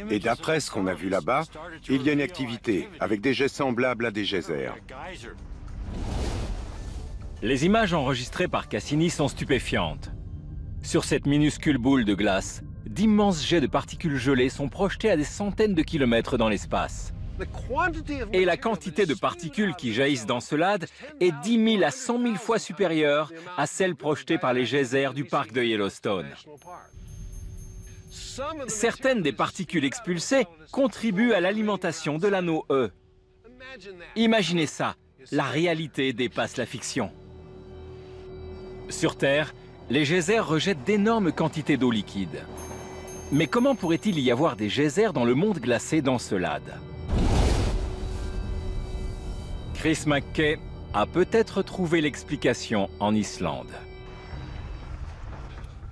Et d'après ce qu'on a vu là-bas, il y a une activité, avec des jets semblables à des geysers. Les images enregistrées par Cassini sont stupéfiantes. Sur cette minuscule boule de glace, d'immenses jets de particules gelées sont projetés à des centaines de kilomètres dans l'espace. Et la quantité de particules qui jaillissent d'Encelade est 10 000 à 100 000 fois supérieure à celle projetée par les geysers du parc de Yellowstone. Certaines des particules expulsées contribuent à l'alimentation de l'anneau E. Imaginez ça, la réalité dépasse la fiction. Sur Terre, les geysers rejettent d'énormes quantités d'eau liquide. Mais comment pourrait-il y avoir des geysers dans le monde glacé d'Encelade ? Chris McKay a peut-être trouvé l'explication en Islande.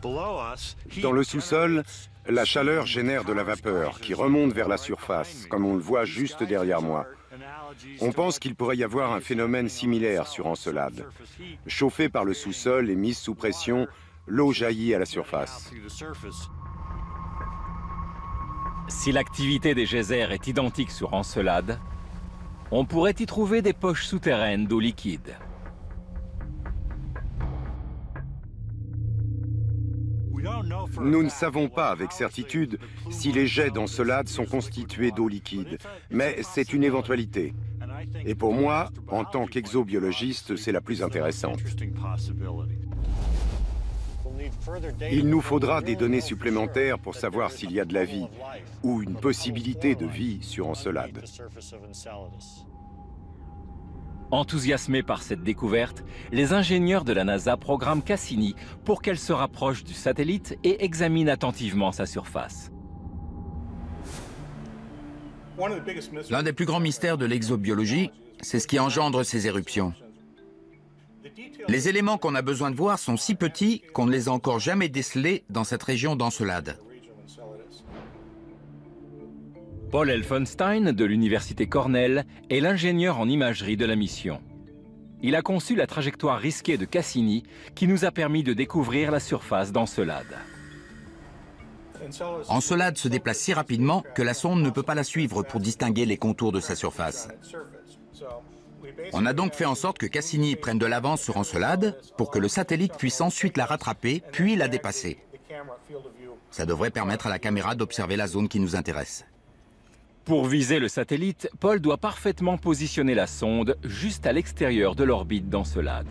Dans le sous-sol, la chaleur génère de la vapeur qui remonte vers la surface, comme on le voit juste derrière moi. On pense qu'il pourrait y avoir un phénomène similaire sur Encelade. Chauffée par le sous-sol et mise sous pression, l'eau jaillit à la surface. Si l'activité des geysers est identique sur Encelade, on pourrait y trouver des poches souterraines d'eau liquide. Nous ne savons pas avec certitude si les jets d'Encelade sont constitués d'eau liquide, mais c'est une éventualité. Et pour moi, en tant qu'exobiologiste, c'est la plus intéressante. Il nous faudra des données supplémentaires pour savoir s'il y a de la vie, ou une possibilité de vie sur Encelade. Enthousiasmés par cette découverte, les ingénieurs de la NASA programment Cassini pour qu'elle se rapproche du satellite et examine attentivement sa surface. L'un des plus grands mystères de l'exobiologie, C'est ce qui engendre ces éruptions. Les éléments qu'on a besoin de voir sont si petits qu'on ne les a encore jamais décelés dans cette région d'Encelade. Paul Elphinstone de l'université Cornell est l'ingénieur en imagerie de la mission. Il a conçu la trajectoire risquée de Cassini qui nous a permis de découvrir la surface d'Encelade. Encelade se déplace si rapidement que la sonde ne peut pas la suivre pour distinguer les contours de sa surface. On a donc fait en sorte que Cassini prenne de l'avance sur Encelade pour que le satellite puisse ensuite la rattraper, puis la dépasser. Ça devrait permettre à la caméra d'observer la zone qui nous intéresse. Pour viser le satellite, Paul doit parfaitement positionner la sonde juste à l'extérieur de l'orbite d'Encelade.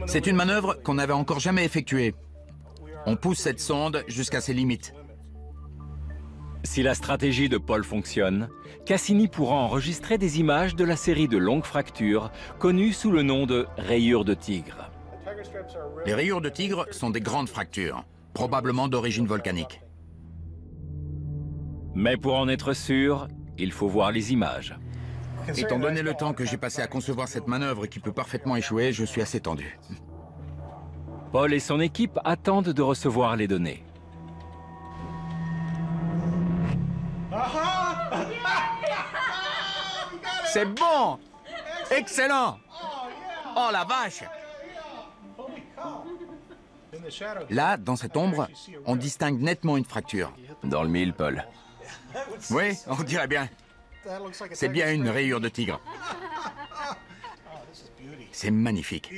C'est une manœuvre qu'on n'avait encore jamais effectuée. On pousse cette sonde jusqu'à ses limites. Si la stratégie de Paul fonctionne, Cassini pourra enregistrer des images de la série de longues fractures connues sous le nom de rayures de tigre. Les rayures de tigre sont des grandes fractures, probablement d'origine volcanique. Mais pour en être sûr, il faut voir les images. Étant donné le temps que j'ai passé à concevoir cette manœuvre qui peut parfaitement échouer, je suis assez tendu. Paul et son équipe attendent de recevoir les données. C'est bon! Excellent! Oh la vache! Là, dans cette ombre, on distingue nettement une fracture. Dans le mille, Paul. Oui, on dirait bien. C'est bien une rayure de tigre. C'est magnifique.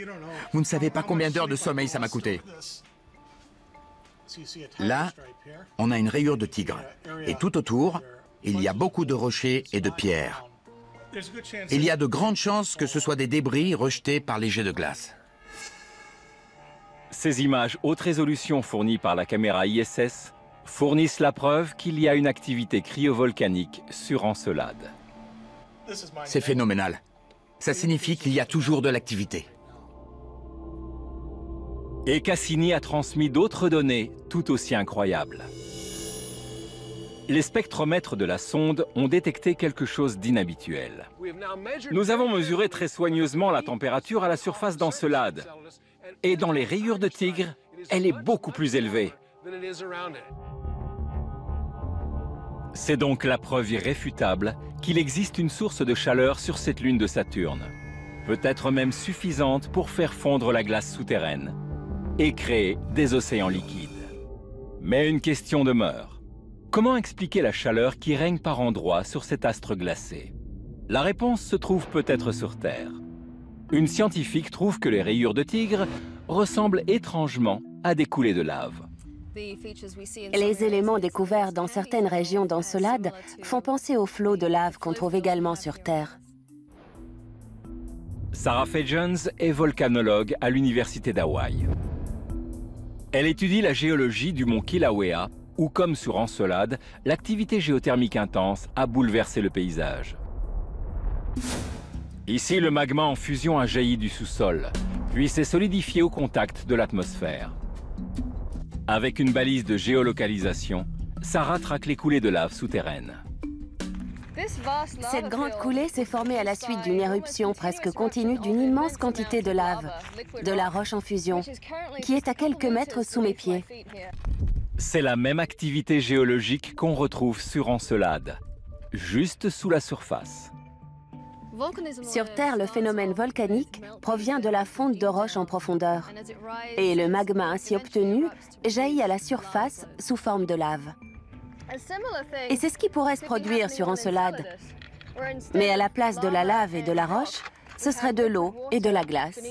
Vous ne savez pas combien d'heures de sommeil ça m'a coûté. Là, on a une rayure de tigre. Et tout autour, il y a beaucoup de rochers et de pierres. Il y a de grandes chances que ce soit des débris rejetés par les jets de glace. Ces images haute résolution fournies par la caméra ISS fournissent la preuve qu'il y a une activité cryovolcanique sur Encelade. C'est phénoménal. Ça signifie qu'il y a toujours de l'activité. Et Cassini a transmis d'autres données tout aussi incroyables. Les spectromètres de la sonde ont détecté quelque chose d'inhabituel. Nous avons mesuré très soigneusement la température à la surface d'Encelade. Et dans les rayures de tigre, elle est beaucoup plus élevée. C'est donc la preuve irréfutable qu'il existe une source de chaleur sur cette lune de Saturne, peut-être même suffisante pour faire fondre la glace souterraine et créer des océans liquides. Mais une question demeure. Comment expliquer la chaleur qui règne par endroits sur cet astre glacé? La réponse se trouve peut-être sur Terre. Une scientifique trouve que les rayures de tigre ressemblent étrangement à des coulées de lave. Les éléments découverts dans certaines régions d'Encelade font penser aux flots de lave qu'on trouve également sur Terre. Sarah Faye Jones est volcanologue à l'université d'Hawaï. Elle étudie la géologie du mont Kilauea, où, comme sur Encelade, l'activité géothermique intense a bouleversé le paysage. Ici, le magma en fusion a jailli du sous-sol, puis s'est solidifié au contact de l'atmosphère. Avec une balise de géolocalisation, Sarah traque les coulées de lave souterraines. Cette grande coulée s'est formée à la suite d'une éruption presque continue d'une immense quantité de lave, de la roche en fusion, qui est à quelques mètres sous mes pieds. C'est la même activité géologique qu'on retrouve sur Encelade, juste sous la surface. Sur Terre, le phénomène volcanique provient de la fonte de roches en profondeur. Et le magma ainsi obtenu jaillit à la surface sous forme de lave. Et c'est ce qui pourrait se produire sur Encelade. Mais à la place de la lave et de la roche, ce serait de l'eau et de la glace.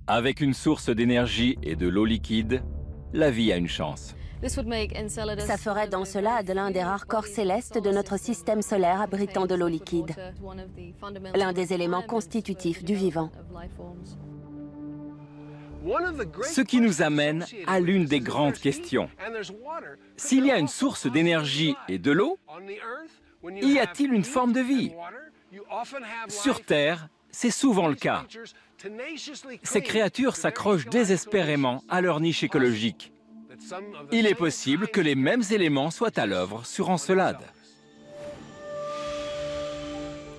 Avec une source d'énergie et de l'eau liquide, la vie a une chance. Ça ferait d'Encelade l'un des rares corps célestes de notre système solaire abritant de l'eau liquide, l'un des éléments constitutifs du vivant. Ce qui nous amène à l'une des grandes questions. S'il y a une source d'énergie et de l'eau, y a-t-il une forme de vie? Sur Terre, c'est souvent le cas. Ces créatures s'accrochent désespérément à leur niche écologique. Il est possible que les mêmes éléments soient à l'œuvre sur Encelade.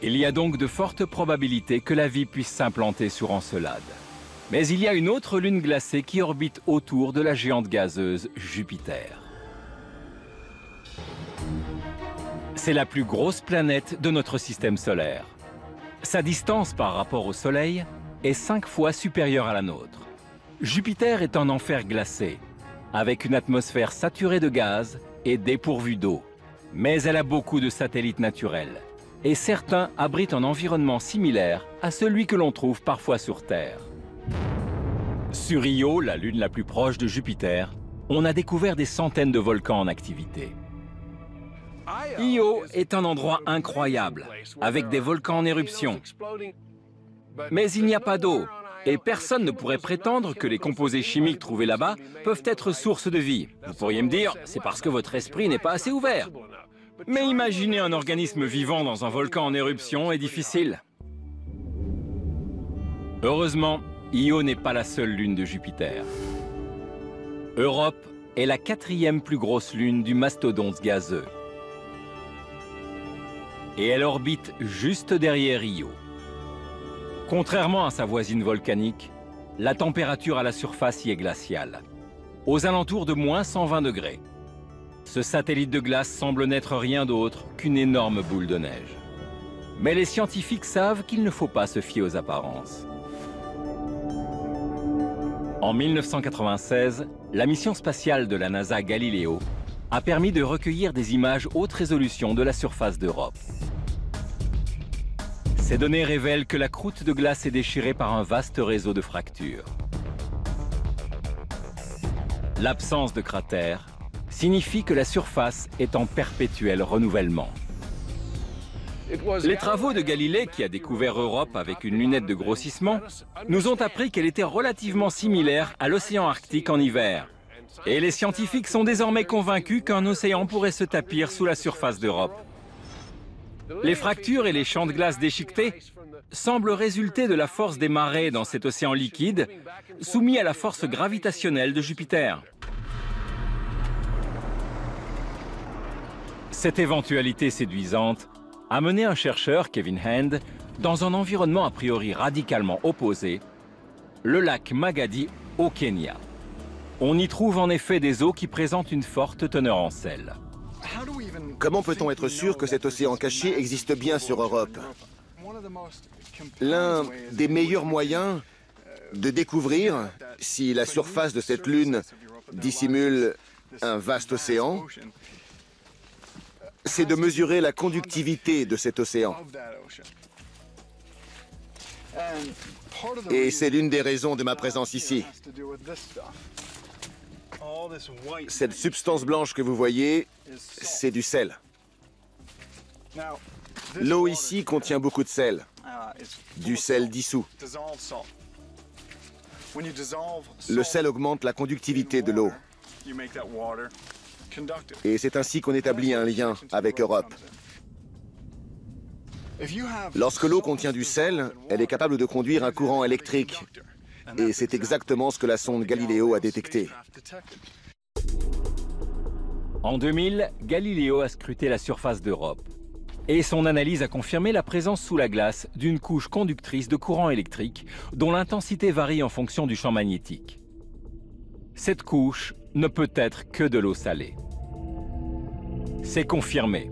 Il y a donc de fortes probabilités que la vie puisse s'implanter sur Encelade. Mais il y a une autre lune glacée qui orbite autour de la géante gazeuse Jupiter. C'est la plus grosse planète de notre système solaire. Sa distance par rapport au Soleil est 5 fois supérieure à la nôtre. Jupiter est un enfer glacé, avec une atmosphère saturée de gaz et dépourvue d'eau. Mais elle a beaucoup de satellites naturels, et certains abritent un environnement similaire à celui que l'on trouve parfois sur Terre. Sur Io, la lune la plus proche de Jupiter, on a découvert des centaines de volcans en activité. Io est un endroit incroyable, avec des volcans en éruption. Mais il n'y a pas d'eau, et personne ne pourrait prétendre que les composés chimiques trouvés là-bas peuvent être source de vie. Vous pourriez me dire, c'est parce que votre esprit n'est pas assez ouvert. Mais imaginer un organisme vivant dans un volcan en éruption est difficile. Heureusement, Io n'est pas la seule lune de Jupiter. Europe est la 4e plus grosse lune du mastodonte gazeux. Et elle orbite juste derrière Io. Contrairement à sa voisine volcanique, la température à la surface y est glaciale, aux alentours de moins 120 degrés. Ce satellite de glace semble n'être rien d'autre qu'une énorme boule de neige. Mais les scientifiques savent qu'il ne faut pas se fier aux apparences. En 1996, la mission spatiale de la NASA Galileo a permis de recueillir des images haute résolution de la surface d'Europe. Ces données révèlent que la croûte de glace est déchirée par un vaste réseau de fractures. L'absence de cratères signifie que la surface est en perpétuel renouvellement. Les travaux de Galilée, qui a découvert Europe avec une lunette de grossissement, nous ont appris qu'elle était relativement similaire à l'océan Arctique en hiver. Et les scientifiques sont désormais convaincus qu'un océan pourrait se tapir sous la surface d'Europe. Les fractures et les champs de glace déchiquetés semblent résulter de la force des marées dans cet océan liquide, soumis à la force gravitationnelle de Jupiter. Cette éventualité séduisante a mené un chercheur, Kevin Hand, dans un environnement a priori radicalement opposé, le lac Magadi au Kenya. On y trouve en effet des eaux qui présentent une forte teneur en sel. Comment peut-on être sûr que cet océan caché existe bien sur Europe? L'un des meilleurs moyens de découvrir si la surface de cette lune dissimule un vaste océan, c'est de mesurer la conductivité de cet océan. Et c'est l'une des raisons de ma présence ici. Cette substance blanche que vous voyez, c'est du sel. L'eau ici contient beaucoup de sel, du sel dissous. Le sel augmente la conductivité de l'eau. Et c'est ainsi qu'on établit un lien avec Europe. Lorsque l'eau contient du sel, elle est capable de conduire un courant électrique. Et c'est exactement ce que la sonde Galileo a détecté. En 2000, Galileo a scruté la surface d'Europe. Et son analyse a confirmé la présence sous la glace d'une couche conductrice de courant électrique dont l'intensité varie en fonction du champ magnétique. Cette couche ne peut être que de l'eau salée. C'est confirmé.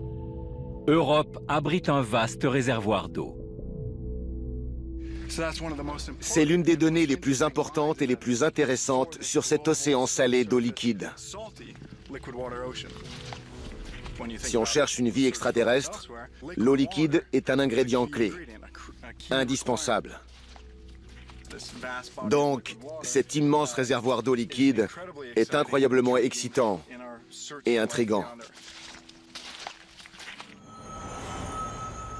Europe abrite un vaste réservoir d'eau. C'est l'une des données les plus importantes et les plus intéressantes sur cet océan salé d'eau liquide. Si on cherche une vie extraterrestre, l'eau liquide est un ingrédient clé, indispensable. Donc, cet immense réservoir d'eau liquide est incroyablement excitant et intriguant.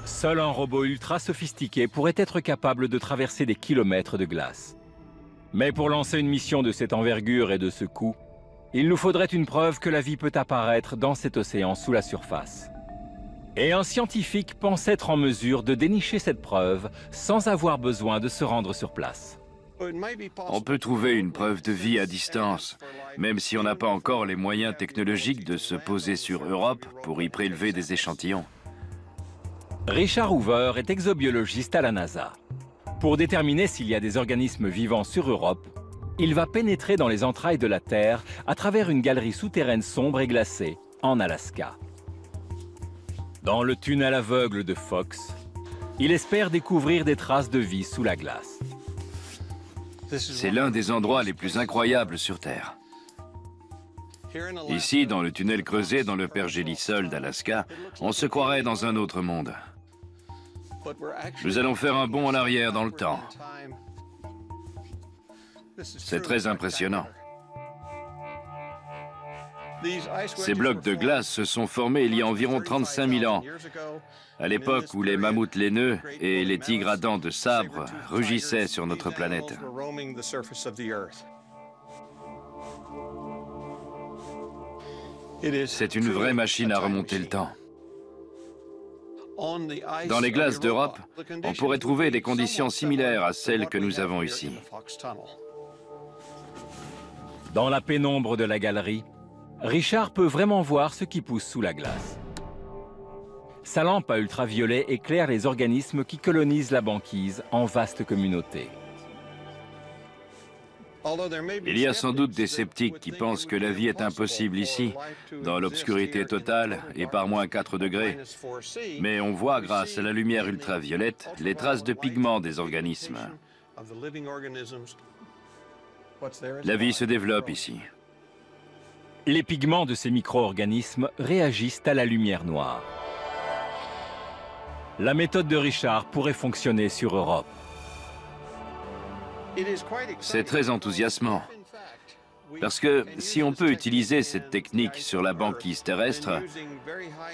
Seul un robot ultra sophistiqué pourrait être capable de traverser des kilomètres de glace. Mais pour lancer une mission de cette envergure et de ce coût, il nous faudrait une preuve que la vie peut apparaître dans cet océan sous la surface. Et un scientifique pense être en mesure de dénicher cette preuve sans avoir besoin de se rendre sur place. On peut trouver une preuve de vie à distance, même si on n'a pas encore les moyens technologiques de se poser sur Europe pour y prélever des échantillons. Richard Hoover est exobiologiste à la NASA. Pour déterminer s'il y a des organismes vivants sur Europe, il va pénétrer dans les entrailles de la Terre à travers une galerie souterraine sombre et glacée en Alaska. Dans le tunnel aveugle de Fox, il espère découvrir des traces de vie sous la glace. C'est l'un des endroits les plus incroyables sur Terre. Ici, dans le tunnel creusé dans le pergélisol d'Alaska, on se croirait dans un autre monde. Nous allons faire un bond en arrière dans le temps. C'est très impressionnant. Ces blocs de glace se sont formés il y a environ 35 000 ans, à l'époque où les mammouths laineux et les tigres à dents de sabre rugissaient sur notre planète. C'est une vraie machine à remonter le temps. Dans les glaces d'Europe, on pourrait trouver des conditions similaires à celles que nous avons ici. Dans la pénombre de la galerie, Richard peut vraiment voir ce qui pousse sous la glace. Sa lampe à ultraviolet éclaire les organismes qui colonisent la banquise en vaste communauté. Il y a sans doute des sceptiques qui pensent que la vie est impossible ici, dans l'obscurité totale et par moins 4 degrés. Mais on voit, grâce à la lumière ultraviolette, les traces de pigments des organismes. La vie se développe ici. Les pigments de ces micro-organismes réagissent à la lumière noire. La méthode de Richard pourrait fonctionner sur Europe. C'est très enthousiasmant. Parce que si on peut utiliser cette technique sur la banquise terrestre,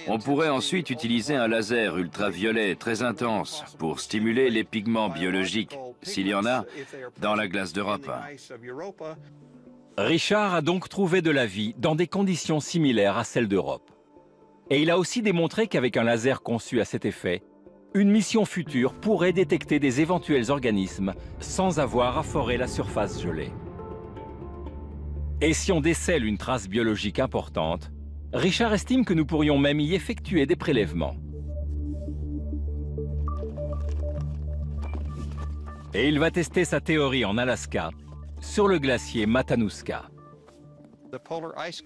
on pourrait ensuite utiliser un laser ultraviolet très intense pour stimuler les pigments biologiques, s'il y en a, dans la glace d'Europe. Richard a donc trouvé de la vie dans des conditions similaires à celles d'Europe. Et il a aussi démontré qu'avec un laser conçu à cet effet, une mission future pourrait détecter des éventuels organismes sans avoir à forer la surface gelée. Et si on décèle une trace biologique importante, Richard estime que nous pourrions même y effectuer des prélèvements. Et il va tester sa théorie en Alaska, sur le glacier Matanuska.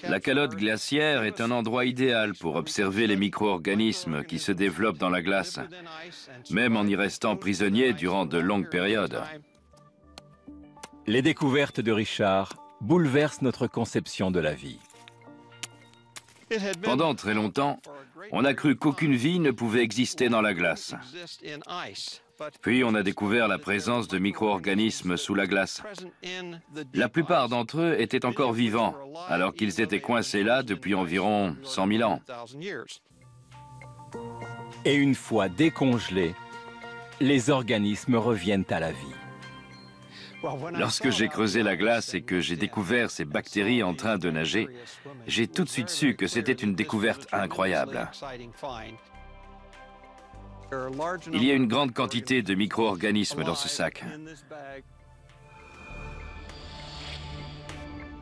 La calotte glaciaire est un endroit idéal pour observer les micro-organismes qui se développent dans la glace, même en y restant prisonnier durant de longues périodes. Les découvertes de Richard bouleversent notre conception de la vie. Pendant très longtemps, on a cru qu'aucune vie ne pouvait exister dans la glace. Puis on a découvert la présence de micro-organismes sous la glace. La plupart d'entre eux étaient encore vivants, alors qu'ils étaient coincés là depuis environ 100 000 ans. Et une fois décongelés, les organismes reviennent à la vie. Lorsque j'ai creusé la glace et que j'ai découvert ces bactéries en train de nager, j'ai tout de suite su que c'était une découverte incroyable. Il y a une grande quantité de micro-organismes dans ce sac.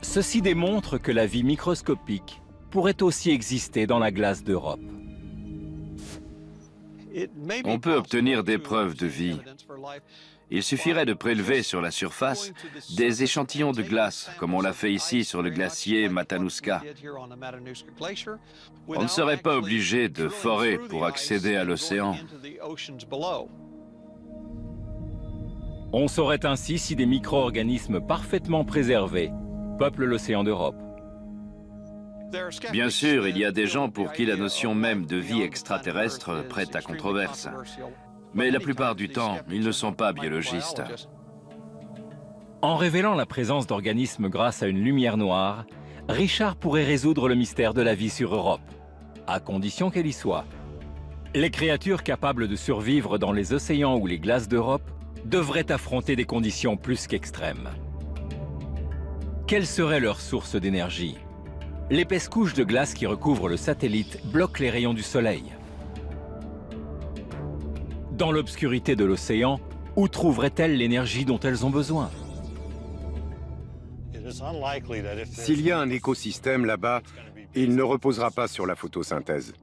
Ceci démontre que la vie microscopique pourrait aussi exister dans la glace d'Europe. On peut obtenir des preuves de vie. Il suffirait de prélever sur la surface des échantillons de glace, comme on l'a fait ici sur le glacier Matanuska. On ne serait pas obligé de forer pour accéder à l'océan. On saurait ainsi si des micro-organismes parfaitement préservés peuplent l'océan d'Europe. Bien sûr, il y a des gens pour qui la notion même de vie extraterrestre prête à controverse. Mais la plupart du temps, ils ne sont pas biologistes. En révélant la présence d'organismes grâce à une lumière noire, Richard pourrait résoudre le mystère de la vie sur Europe, à condition qu'elle y soit. Les créatures capables de survivre dans les océans ou les glaces d'Europe devraient affronter des conditions plus qu'extrêmes. Quelle serait leur source d'énergie? L'épaisse couche de glace qui recouvre le satellite bloque les rayons du soleil. Dans l'obscurité de l'océan, où trouveraient-elles l'énergie dont elles ont besoin? S'il y a un écosystème là-bas, il ne reposera pas sur la photosynthèse.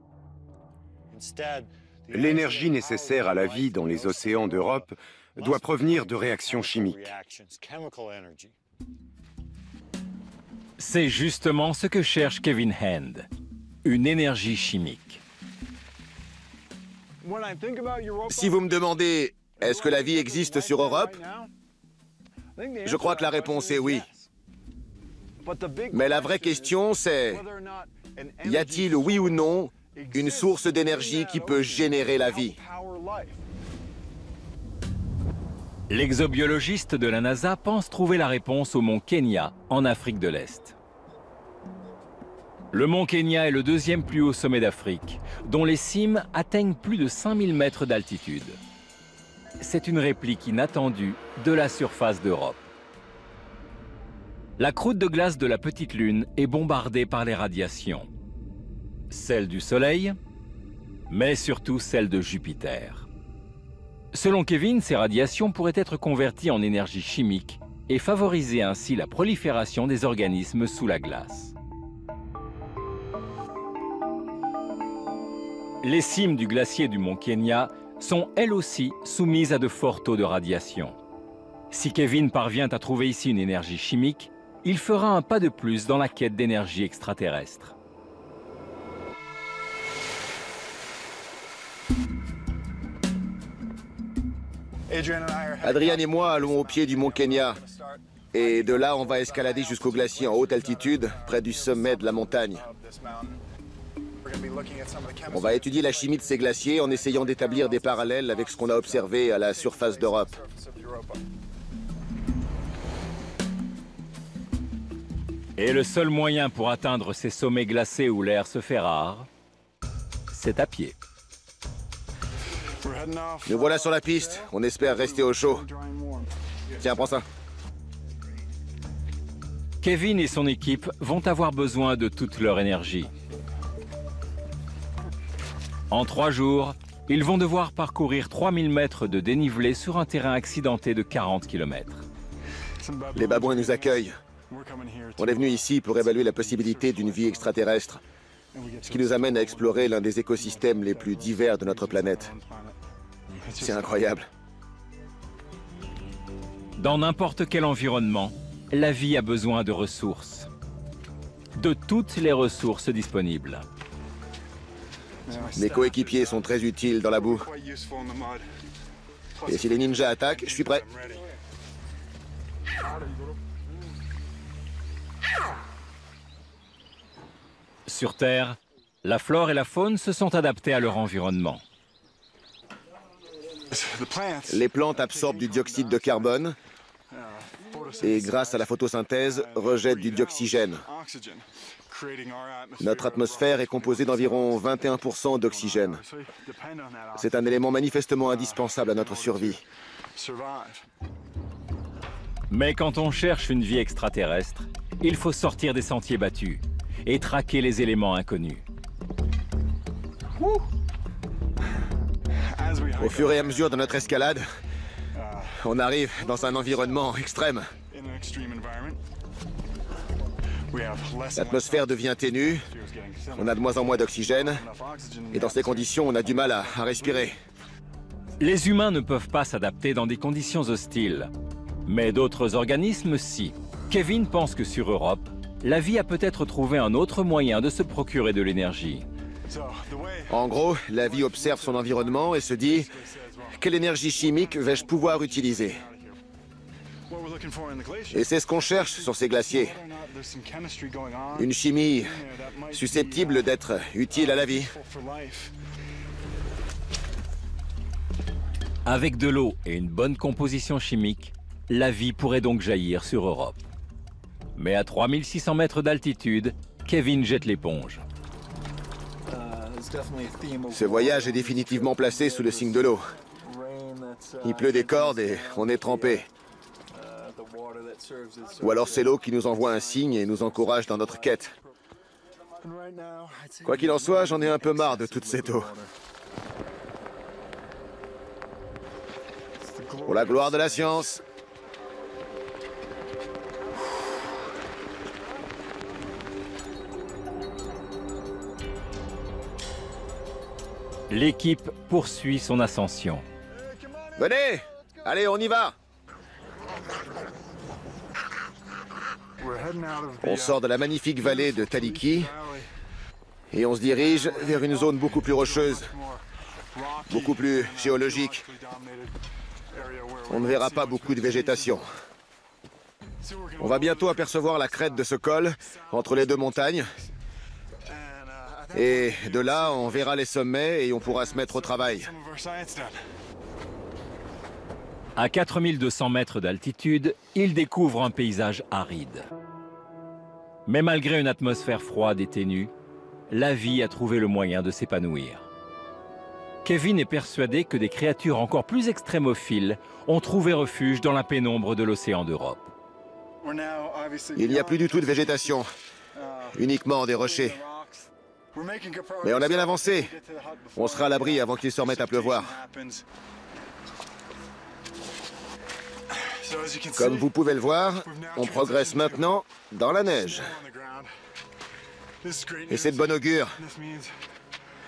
L'énergie nécessaire à la vie dans les océans d'Europe doit provenir de réactions chimiques. C'est justement ce que cherche Kevin Hand, une énergie chimique. Si vous me demandez, est-ce que la vie existe sur Europe? Je crois que la réponse est oui. Mais la vraie question, c'est, y a-t-il, oui ou non, une source d'énergie qui peut générer la vie? L'exobiologiste de la NASA pense trouver la réponse au mont Kenya, en Afrique de l'Est. Le mont Kenya est le deuxième plus haut sommet d'Afrique, dont les cimes atteignent plus de 5000 mètres d'altitude. C'est une réplique inattendue de la surface d'Europe. La croûte de glace de la petite Lune est bombardée par les radiations. Celle du Soleil, mais surtout celle de Jupiter. Selon Kevin, ces radiations pourraient être converties en énergie chimique et favoriser ainsi la prolifération des organismes sous la glace. Les cimes du glacier du mont Kenya sont elles aussi soumises à de forts taux de radiation. Si Kevin parvient à trouver ici une énergie chimique, il fera un pas de plus dans la quête d'énergie extraterrestre. Adrian et moi allons au pied du mont Kenya. Et de là, on va escalader jusqu'au glacier en haute altitude, près du sommet de la montagne. On va étudier la chimie de ces glaciers en essayant d'établir des parallèles avec ce qu'on a observé à la surface d'Europe. Et le seul moyen pour atteindre ces sommets glacés où l'air se fait rare, c'est à pied. Nous voilà sur la piste. On espère rester au chaud. Tiens, prends ça. Kevin et son équipe vont avoir besoin de toute leur énergie. En 3 jours, ils vont devoir parcourir 3000 mètres de dénivelé sur un terrain accidenté de 40 km. Les babouins nous accueillent. On est venu ici pour évaluer la possibilité d'une vie extraterrestre, ce qui nous amène à explorer l'un des écosystèmes les plus divers de notre planète. C'est incroyable. Dans n'importe quel environnement, la vie a besoin de ressources. De toutes les ressources disponibles. Mes coéquipiers sont très utiles dans la boue. Et si les ninjas attaquent, je suis prêt. Sur Terre, la flore et la faune se sont adaptées à leur environnement. Les plantes absorbent du dioxyde de carbone et, grâce à la photosynthèse, rejettent du dioxygène. Notre atmosphère est composée d'environ 21% d'oxygène. C'est un élément manifestement indispensable à notre survie. Mais quand on cherche une vie extraterrestre, il faut sortir des sentiers battus et traquer les éléments inconnus. Au fur et à mesure de notre escalade, on arrive dans un environnement extrême. L'atmosphère devient ténue, on a de moins en moins d'oxygène, et dans ces conditions, on a du mal à respirer. Les humains ne peuvent pas s'adapter dans des conditions hostiles, mais d'autres organismes, si. Kevin pense que sur Europe, la vie a peut-être trouvé un autre moyen de se procurer de l'énergie. En gros, la vie observe son environnement et se dit « Quelle énergie chimique vais-je pouvoir utiliser ?» Et c'est ce qu'on cherche sur ces glaciers. Une chimie susceptible d'être utile à la vie. Avec de l'eau et une bonne composition chimique, la vie pourrait donc jaillir sur Europe. Mais à 3600 mètres d'altitude, Kevin jette l'éponge. Ce voyage est définitivement placé sous le signe de l'eau. Il pleut des cordes et on est trempé. Ou alors c'est l'eau qui nous envoie un signe et nous encourage dans notre quête. Quoi qu'il en soit, j'en ai un peu marre de toute cette eau. Pour la gloire de la science. L'équipe poursuit son ascension. Venez! Allez, on y va! On sort de la magnifique vallée de Taliki et on se dirige vers une zone beaucoup plus rocheuse, beaucoup plus géologique. On ne verra pas beaucoup de végétation. On va bientôt apercevoir la crête de ce col entre les deux montagnes. Et de là, on verra les sommets et on pourra se mettre au travail. À 4200 mètres d'altitude, il découvre un paysage aride. Mais malgré une atmosphère froide et ténue, la vie a trouvé le moyen de s'épanouir. Kevin est persuadé que des créatures encore plus extrémophiles ont trouvé refuge dans la pénombre de l'océan d'Europe. Il n'y a plus du tout de végétation, uniquement des rochers. Mais on a bien avancé. On sera à l'abri avant qu'il se remette à pleuvoir. Comme vous pouvez le voir, on progresse maintenant dans la neige. Et c'est de bon augure.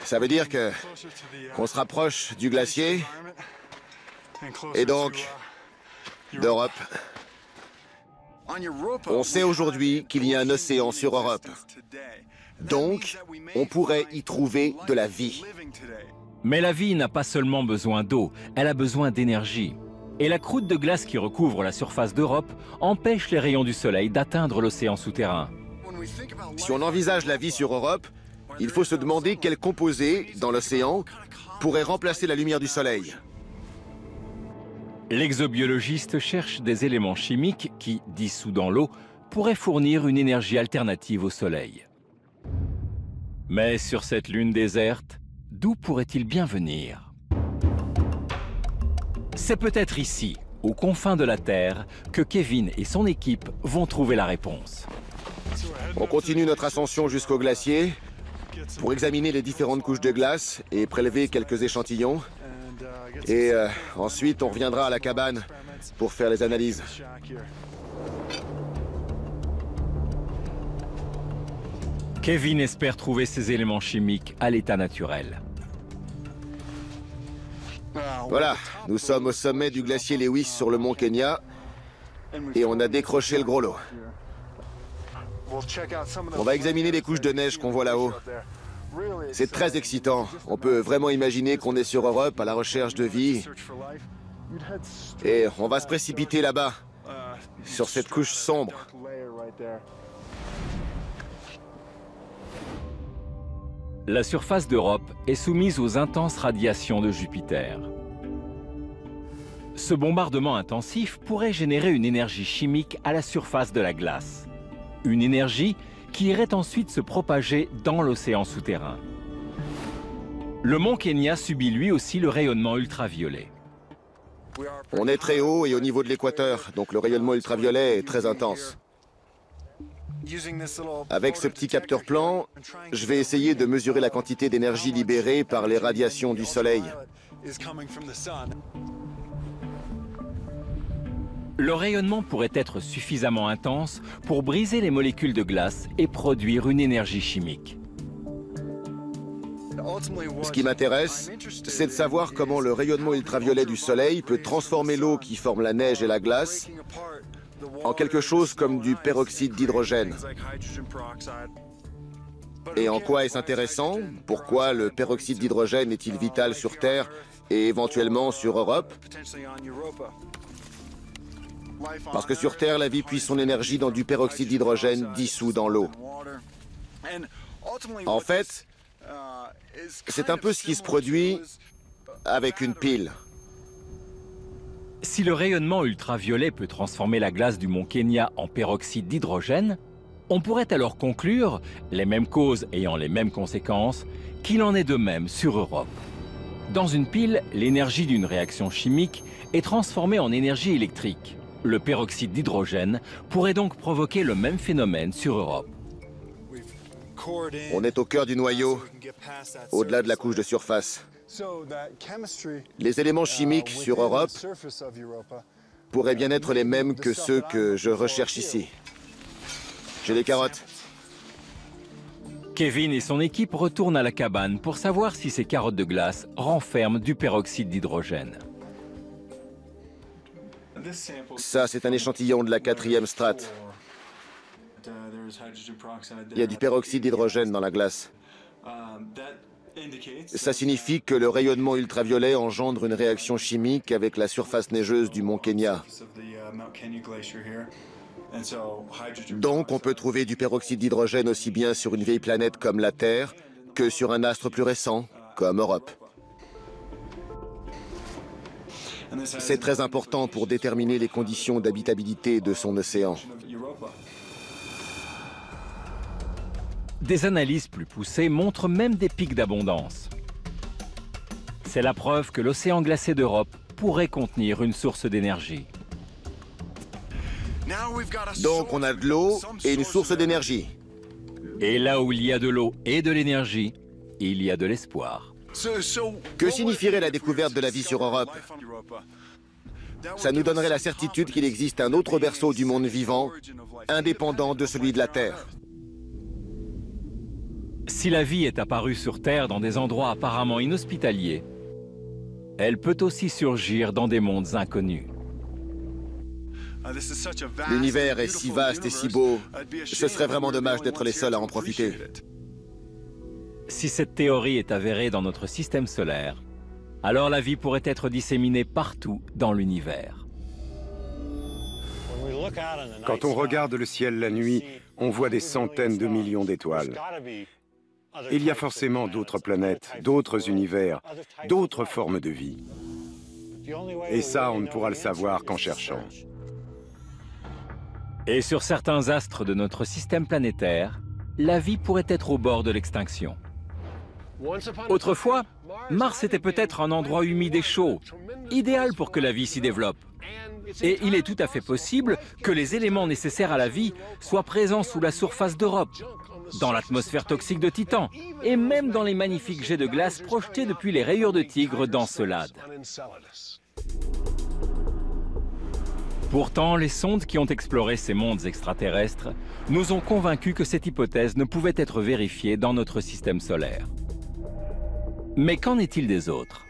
Ça veut dire qu'on se rapproche du glacier et donc d'Europe. On sait aujourd'hui qu'il y a un océan sur Europe. Donc, on pourrait y trouver de la vie. Mais la vie n'a pas seulement besoin d'eau, elle a besoin d'énergie. Et la croûte de glace qui recouvre la surface d'Europe empêche les rayons du soleil d'atteindre l'océan souterrain. Si on envisage la vie sur Europe, il faut se demander quel composé, dans l'océan, pourrait remplacer la lumière du soleil. L'exobiologiste cherche des éléments chimiques qui, dissous dans l'eau, pourraient fournir une énergie alternative au soleil. Mais sur cette lune déserte, d'où pourrait-il bien venir? C'est peut-être ici, aux confins de la Terre, que Kevin et son équipe vont trouver la réponse. On continue notre ascension jusqu'au glacier pour examiner les différentes couches de glace et prélever quelques échantillons. Et ensuite, on reviendra à la cabane pour faire les analyses. Kevin espère trouver ces éléments chimiques à l'état naturel. Voilà, nous sommes au sommet du glacier Lewis sur le mont Kenya et on a décroché le gros lot. On va examiner les couches de neige qu'on voit là-haut. C'est très excitant. On peut vraiment imaginer qu'on est sur Europe à la recherche de vie. Et on va se précipiter là-bas, sur cette couche sombre. La surface d'Europe est soumise aux intenses radiations de Jupiter. Ce bombardement intensif pourrait générer une énergie chimique à la surface de la glace. Une énergie qui irait ensuite se propager dans l'océan souterrain. Le mont Kenya subit lui aussi le rayonnement ultraviolet. On est très haut et au niveau de l'équateur, donc le rayonnement ultraviolet est très intense. Avec ce petit capteur plan, je vais essayer de mesurer la quantité d'énergie libérée par les radiations du soleil. Le rayonnement pourrait être suffisamment intense pour briser les molécules de glace et produire une énergie chimique. Ce qui m'intéresse, c'est de savoir comment le rayonnement ultraviolet du soleil peut transformer l'eau qui forme la neige et la glace en quelque chose comme du peroxyde d'hydrogène. Et en quoi est-ce intéressant? Pourquoi le peroxyde d'hydrogène est-il vital sur Terre et éventuellement sur Europe? Parce que sur Terre, la vie puise son énergie dans du peroxyde d'hydrogène dissous dans l'eau. En fait, c'est un peu ce qui se produit avec une pile. Si le rayonnement ultraviolet peut transformer la glace du mont Kenya en peroxyde d'hydrogène, on pourrait alors conclure, les mêmes causes ayant les mêmes conséquences, qu'il en est de même sur Europe. Dans une pile, l'énergie d'une réaction chimique est transformée en énergie électrique. Le peroxyde d'hydrogène pourrait donc provoquer le même phénomène sur Europe. On est au cœur du noyau, au-delà de la couche de surface. Les éléments chimiques sur Europe pourraient bien être les mêmes que ceux que je recherche ici. J'ai des carottes. Kevin et son équipe retournent à la cabane pour savoir si ces carottes de glace renferment du peroxyde d'hydrogène. Ça, c'est un échantillon de la 4e strate. Il y a du peroxyde d'hydrogène dans la glace. Ça signifie que le rayonnement ultraviolet engendre une réaction chimique avec la surface neigeuse du mont Kenya. Donc, on peut trouver du peroxyde d'hydrogène aussi bien sur une vieille planète comme la Terre que sur un astre plus récent, comme Europe. C'est très important pour déterminer les conditions d'habitabilité de son océan. Des analyses plus poussées montrent même des pics d'abondance. C'est la preuve que l'océan glacé d'Europe pourrait contenir une source d'énergie. Donc on a de l'eau et une source d'énergie. Et là où il y a de l'eau et de l'énergie, il y a de l'espoir. Que signifierait la découverte de la vie sur Europe? Ça nous donnerait la certitude qu'il existe un autre berceau du monde vivant, indépendant de celui de la Terre. Si la vie est apparue sur Terre dans des endroits apparemment inhospitaliers, elle peut aussi surgir dans des mondes inconnus. L'univers est si vaste et si beau, ce serait vraiment dommage d'être les seuls à en profiter. Si cette théorie est avérée dans notre système solaire, alors la vie pourrait être disséminée partout dans l'univers. Quand on regarde le ciel la nuit, on voit des centaines de millions d'étoiles. Il y a forcément d'autres planètes, d'autres univers, d'autres formes de vie. Et ça, on ne pourra le savoir qu'en cherchant. Et sur certains astres de notre système planétaire, la vie pourrait être au bord de l'extinction. Autrefois, Mars était peut-être un endroit humide et chaud, idéal pour que la vie s'y développe. Et il est tout à fait possible que les éléments nécessaires à la vie soient présents sous la surface d'Europe, dans l'atmosphère toxique de Titan, et même dans les magnifiques jets de glace projetés depuis les rayures de tigre d'Encelade. Pourtant, les sondes qui ont exploré ces mondes extraterrestres nous ont convaincus que cette hypothèse ne pouvait être vérifiée dans notre système solaire. Mais qu'en est-il des autres?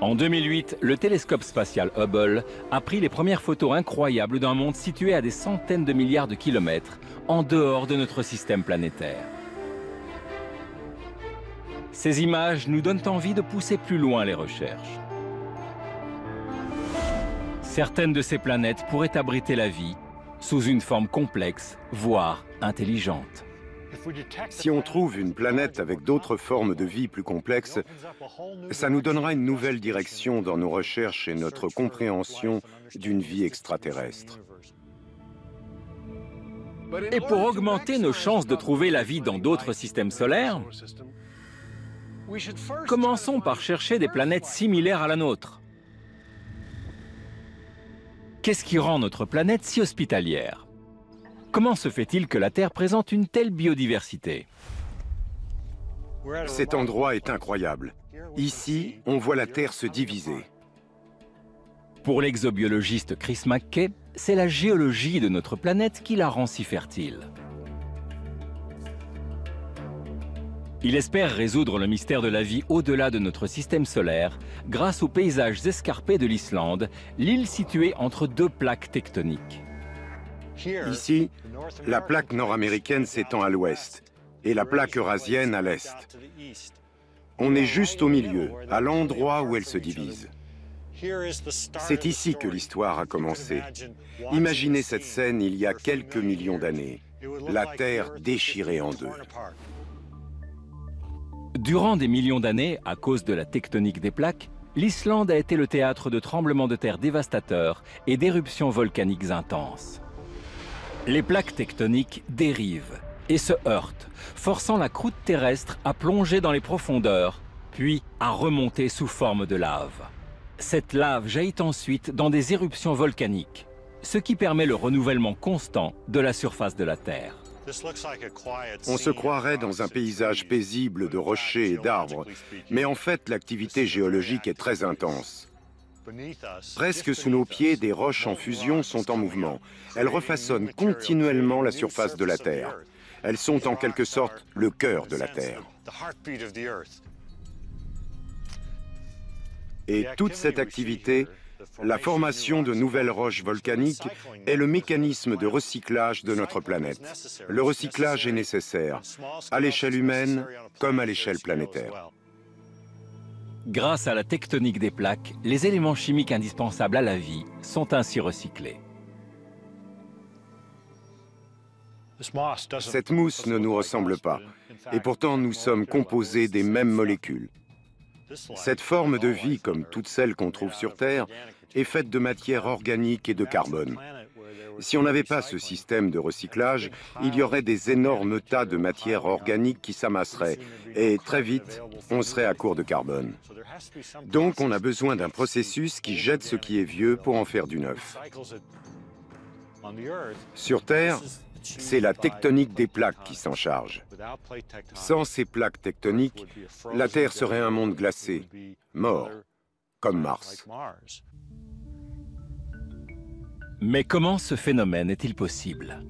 En 2008, le télescope spatial Hubble a pris les premières photos incroyables d'un monde situé à des centaines de milliards de kilomètres en dehors de notre système planétaire. Ces images nous donnent envie de pousser plus loin les recherches. Certaines de ces planètes pourraient abriter la vie sous une forme complexe, voire intelligente. Si on trouve une planète avec d'autres formes de vie plus complexes, ça nous donnera une nouvelle direction dans nos recherches et notre compréhension d'une vie extraterrestre. Et pour augmenter nos chances de trouver la vie dans d'autres systèmes solaires, commençons par chercher des planètes similaires à la nôtre. Qu'est-ce qui rend notre planète si hospitalière? Comment se fait-il que la Terre présente une telle biodiversité? Cet endroit est incroyable. Ici, on voit la Terre se diviser. Pour l'exobiologiste Chris McKay, c'est la géologie de notre planète qui la rend si fertile. Il espère résoudre le mystère de la vie au-delà de notre système solaire grâce aux paysages escarpés de l'Islande, l'île située entre deux plaques tectoniques. Ici, la plaque nord-américaine s'étend à l'ouest et la plaque eurasienne à l'est. On est juste au milieu, à l'endroit où elles se divisent. C'est ici que l'histoire a commencé. Imaginez cette scène il y a quelques millions d'années. La Terre déchirée en deux. Durant des millions d'années, à cause de la tectonique des plaques, l'Islande a été le théâtre de tremblements de terre dévastateurs et d'éruptions volcaniques intenses. Les plaques tectoniques dérivent et se heurtent, forçant la croûte terrestre à plonger dans les profondeurs, puis à remonter sous forme de lave. Cette lave jaillit ensuite dans des éruptions volcaniques, ce qui permet le renouvellement constant de la surface de la Terre. On se croirait dans un paysage paisible de rochers et d'arbres, mais en fait l'activité géologique est très intense. Presque sous nos pieds, des roches en fusion sont en mouvement. Elles refaçonnent continuellement la surface de la Terre. Elles sont en quelque sorte le cœur de la Terre. Et toute cette activité, la formation de nouvelles roches volcaniques, est le mécanisme de recyclage de notre planète. Le recyclage est nécessaire, à l'échelle humaine comme à l'échelle planétaire. Grâce à la tectonique des plaques, les éléments chimiques indispensables à la vie sont ainsi recyclés. Cette mousse ne nous ressemble pas, et pourtant nous sommes composés des mêmes molécules. Cette forme de vie, comme toutes celles qu'on trouve sur Terre, est faite de matière organique et de carbone. Si on n'avait pas ce système de recyclage, il y aurait des énormes tas de matière organique qui s'amasseraient, et très vite, on serait à court de carbone. Donc on a besoin d'un processus qui jette ce qui est vieux pour en faire du neuf. Sur Terre, c'est la tectonique des plaques qui s'en charge. Sans ces plaques tectoniques, la Terre serait un monde glacé, mort, comme Mars. Mais comment ce phénomène est-il possible?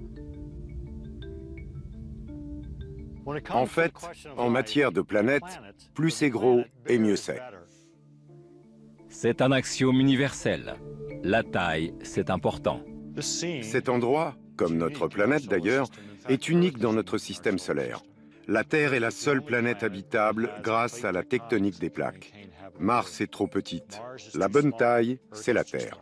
En fait, en matière de planète, plus c'est gros et mieux c'est. C'est un axiome universel. La taille, c'est important. Cet endroit, comme notre planète d'ailleurs, est unique dans notre système solaire. La Terre est la seule planète habitable grâce à la tectonique des plaques. Mars est trop petite. La bonne taille, c'est la Terre.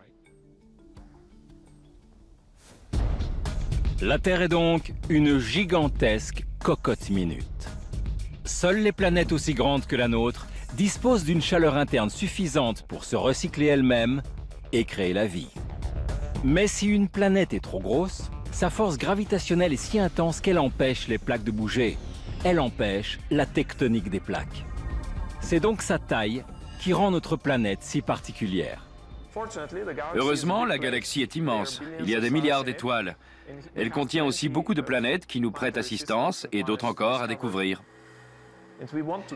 La Terre est donc une gigantesque cocotte minute. Seules les planètes aussi grandes que la nôtre disposent d'une chaleur interne suffisante pour se recycler elles-mêmes et créer la vie. Mais si une planète est trop grosse, sa force gravitationnelle est si intense qu'elle empêche les plaques de bouger. Elle empêche la tectonique des plaques. C'est donc sa taille qui rend notre planète si particulière. Heureusement, la galaxie est immense. Il y a des milliards d'étoiles. Elle contient aussi beaucoup de planètes qui nous prêtent assistance et d'autres encore à découvrir.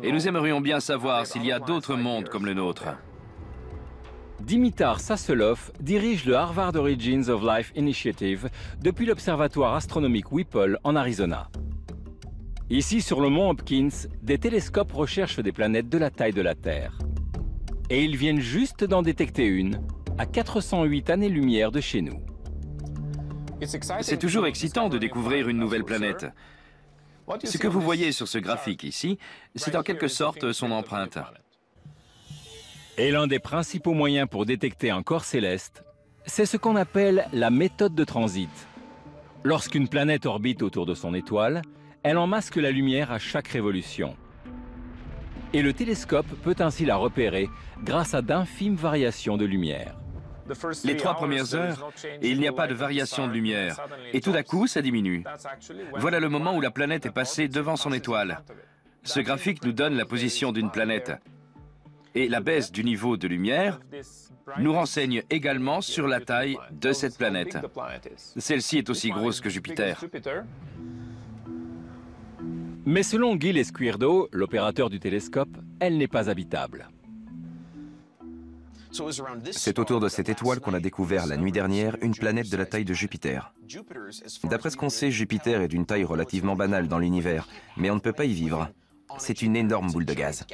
Et nous aimerions bien savoir s'il y a d'autres mondes comme le nôtre. Dimitar Sasselov dirige le Harvard Origins of Life Initiative depuis l'observatoire astronomique Whipple en Arizona. Ici, sur le mont Hopkins, des télescopes recherchent des planètes de la taille de la Terre. Et ils viennent juste d'en détecter une, à 408 années-lumière de chez nous. C'est toujours excitant de découvrir une nouvelle planète. Ce que vous voyez sur ce graphique ici, c'est en quelque sorte son empreinte. Et l'un des principaux moyens pour détecter un corps céleste, c'est ce qu'on appelle la méthode de transit. Lorsqu'une planète orbite autour de son étoile, elle en masque la lumière à chaque révolution. Et le télescope peut ainsi la repérer grâce à d'infimes variations de lumière. Les 3 premières heures, et il n'y a pas de variation de lumière. Et tout à coup, ça diminue. Voilà le moment où la planète est passée devant son étoile. Ce graphique nous donne la position d'une planète. Et la baisse du niveau de lumière nous renseigne également sur la taille de cette planète. Celle-ci est aussi grosse que Jupiter. Mais selon Gil Esquerdo, l'opérateur du télescope, elle n'est pas habitable. C'est autour de cette étoile qu'on a découvert la nuit dernière une planète de la taille de Jupiter. D'après ce qu'on sait, Jupiter est d'une taille relativement banale dans l'univers, mais on ne peut pas y vivre. C'est une énorme boule de gaz.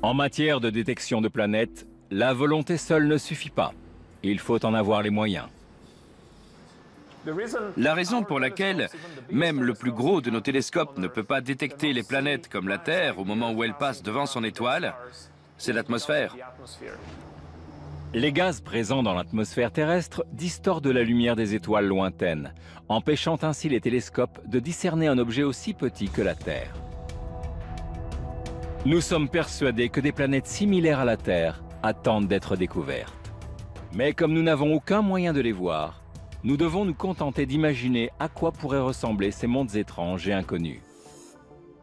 En matière de détection de planètes, la volonté seule ne suffit pas. Il faut en avoir les moyens. La raison pour laquelle même le plus gros de nos télescopes ne peut pas détecter les planètes comme la Terre au moment où elle passe devant son étoile, c'est l'atmosphère. Les gaz présents dans l'atmosphère terrestre distordent la lumière des étoiles lointaines, empêchant ainsi les télescopes de discerner un objet aussi petit que la Terre. Nous sommes persuadés que des planètes similaires à la Terre attendent d'être découvertes. Mais comme nous n'avons aucun moyen de les voir, nous devons nous contenter d'imaginer à quoi pourraient ressembler ces mondes étranges et inconnus.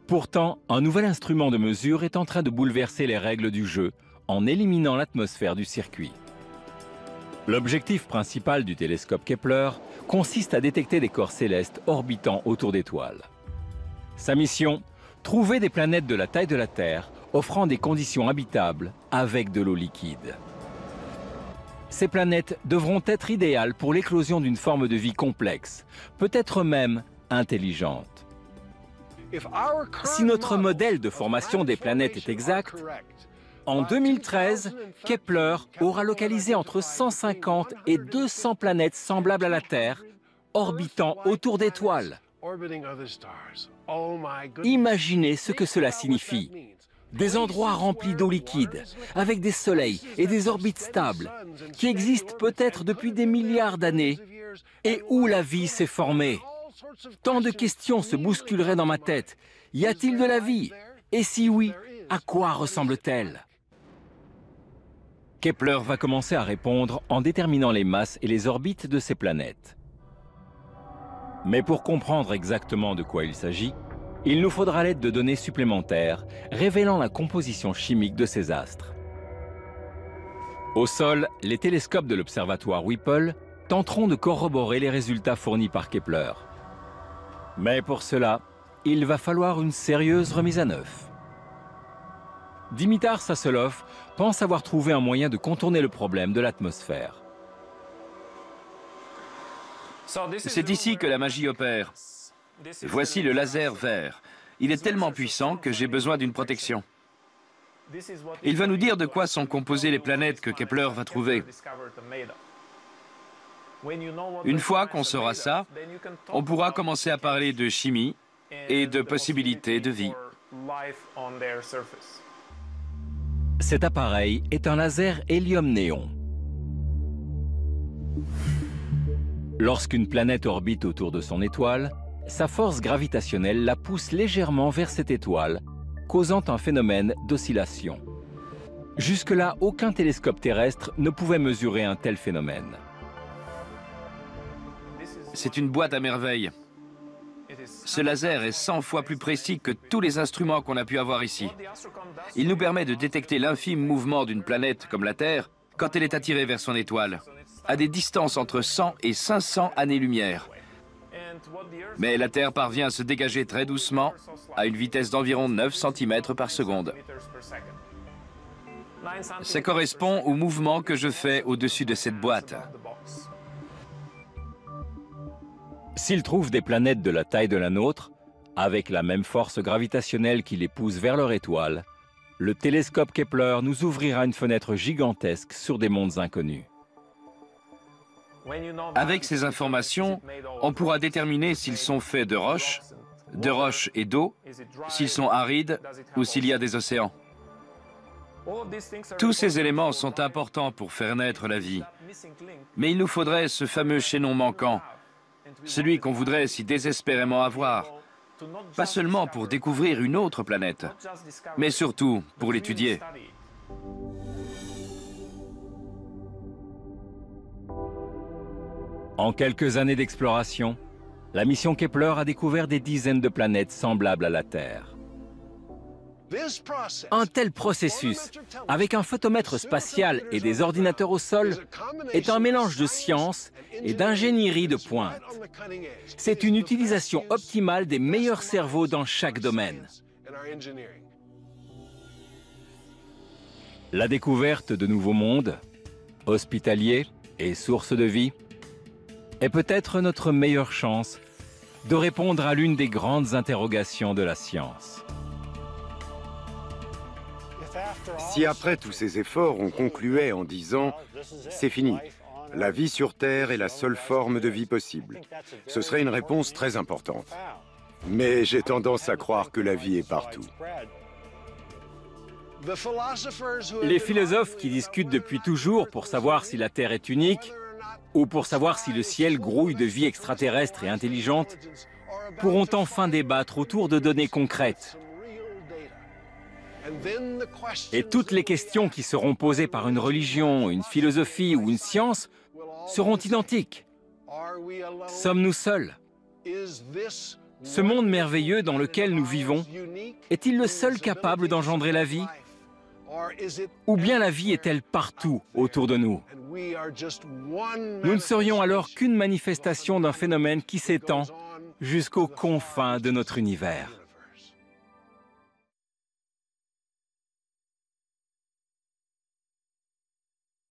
Pourtant, un nouvel instrument de mesure est en train de bouleverser les règles du jeu en éliminant l'atmosphère du circuit. L'objectif principal du télescope Kepler consiste à détecter des corps célestes orbitant autour d'étoiles. Sa mission, trouver des planètes de la taille de la Terre offrant des conditions habitables avec de l'eau liquide. Ces planètes devront être idéales pour l'éclosion d'une forme de vie complexe, peut-être même intelligente. Si notre modèle de formation des planètes est exact, en 2013, Kepler aura localisé entre 150 et 200 planètes semblables à la Terre, orbitant autour d'étoiles. Imaginez ce que cela signifie. Des endroits remplis d'eau liquide, avec des soleils et des orbites stables, qui existent peut-être depuis des milliards d'années, et où la vie s'est formée. Tant de questions se bousculeraient dans ma tête. Y a-t-il de la vie? Et si oui, à quoi ressemble-t-elle? Kepler va commencer à répondre en déterminant les masses et les orbites de ces planètes. Mais pour comprendre exactement de quoi il s'agit, il nous faudra l'aide de données supplémentaires révélant la composition chimique de ces astres. Au sol, les télescopes de l'observatoire Whipple tenteront de corroborer les résultats fournis par Kepler. Mais pour cela, il va falloir une sérieuse remise à neuf. Dimitar Sasselov pense avoir trouvé un moyen de contourner le problème de l'atmosphère. C'est ici que la magie opère. Voici le laser vert. Il est tellement puissant que j'ai besoin d'une protection. Il va nous dire de quoi sont composées les planètes que Kepler va trouver. Une fois qu'on saura ça, on pourra commencer à parler de chimie et de possibilités de vie. Cet appareil est un laser hélium-néon. Lorsqu'une planète orbite autour de son étoile, sa force gravitationnelle la pousse légèrement vers cette étoile, causant un phénomène d'oscillation. Jusque-là, aucun télescope terrestre ne pouvait mesurer un tel phénomène. C'est une boîte à merveilles. Ce laser est 100 fois plus précis que tous les instruments qu'on a pu avoir ici. Il nous permet de détecter l'infime mouvement d'une planète comme la Terre quand elle est attirée vers son étoile, à des distances entre 100 et 500 années-lumière. Mais la Terre parvient à se dégager très doucement, à une vitesse d'environ 9 cm par seconde. Ça correspond au mouvement que je fais au-dessus de cette boîte. S'ils trouvent des planètes de la taille de la nôtre, avec la même force gravitationnelle qui les pousse vers leur étoile, le télescope Kepler nous ouvrira une fenêtre gigantesque sur des mondes inconnus. Avec ces informations, on pourra déterminer s'ils sont faits de roches et d'eau, s'ils sont arides ou s'il y a des océans. Tous ces éléments sont importants pour faire naître la vie. Mais il nous faudrait ce fameux chaînon manquant, celui qu'on voudrait si désespérément avoir, pas seulement pour découvrir une autre planète, mais surtout pour l'étudier. En quelques années d'exploration, la mission Kepler a découvert des dizaines de planètes semblables à la Terre. Un tel processus, avec un photomètre spatial et des ordinateurs au sol, est un mélange de science et d'ingénierie de pointe. C'est une utilisation optimale des meilleurs cerveaux dans chaque domaine. La découverte de nouveaux mondes, hospitaliers et sources de vie, est peut-être notre meilleure chance de répondre à l'une des grandes interrogations de la science. Si après tous ces efforts, on concluait en disant « c'est fini, la vie sur Terre est la seule forme de vie possible », ce serait une réponse très importante. Mais j'ai tendance à croire que la vie est partout. Les philosophes qui discutent depuis toujours pour savoir si la Terre est unique, ou pour savoir si le ciel grouille de vie extraterrestre et intelligente, pourront enfin débattre autour de données concrètes. Et toutes les questions qui seront posées par une religion, une philosophie ou une science seront identiques. Sommes-nous seuls? Ce monde merveilleux dans lequel nous vivons, est-il le seul capable d'engendrer la vie? Ou bien la vie est-elle partout autour de nous? Nous ne serions alors qu'une manifestation d'un phénomène qui s'étend jusqu'aux confins de notre univers.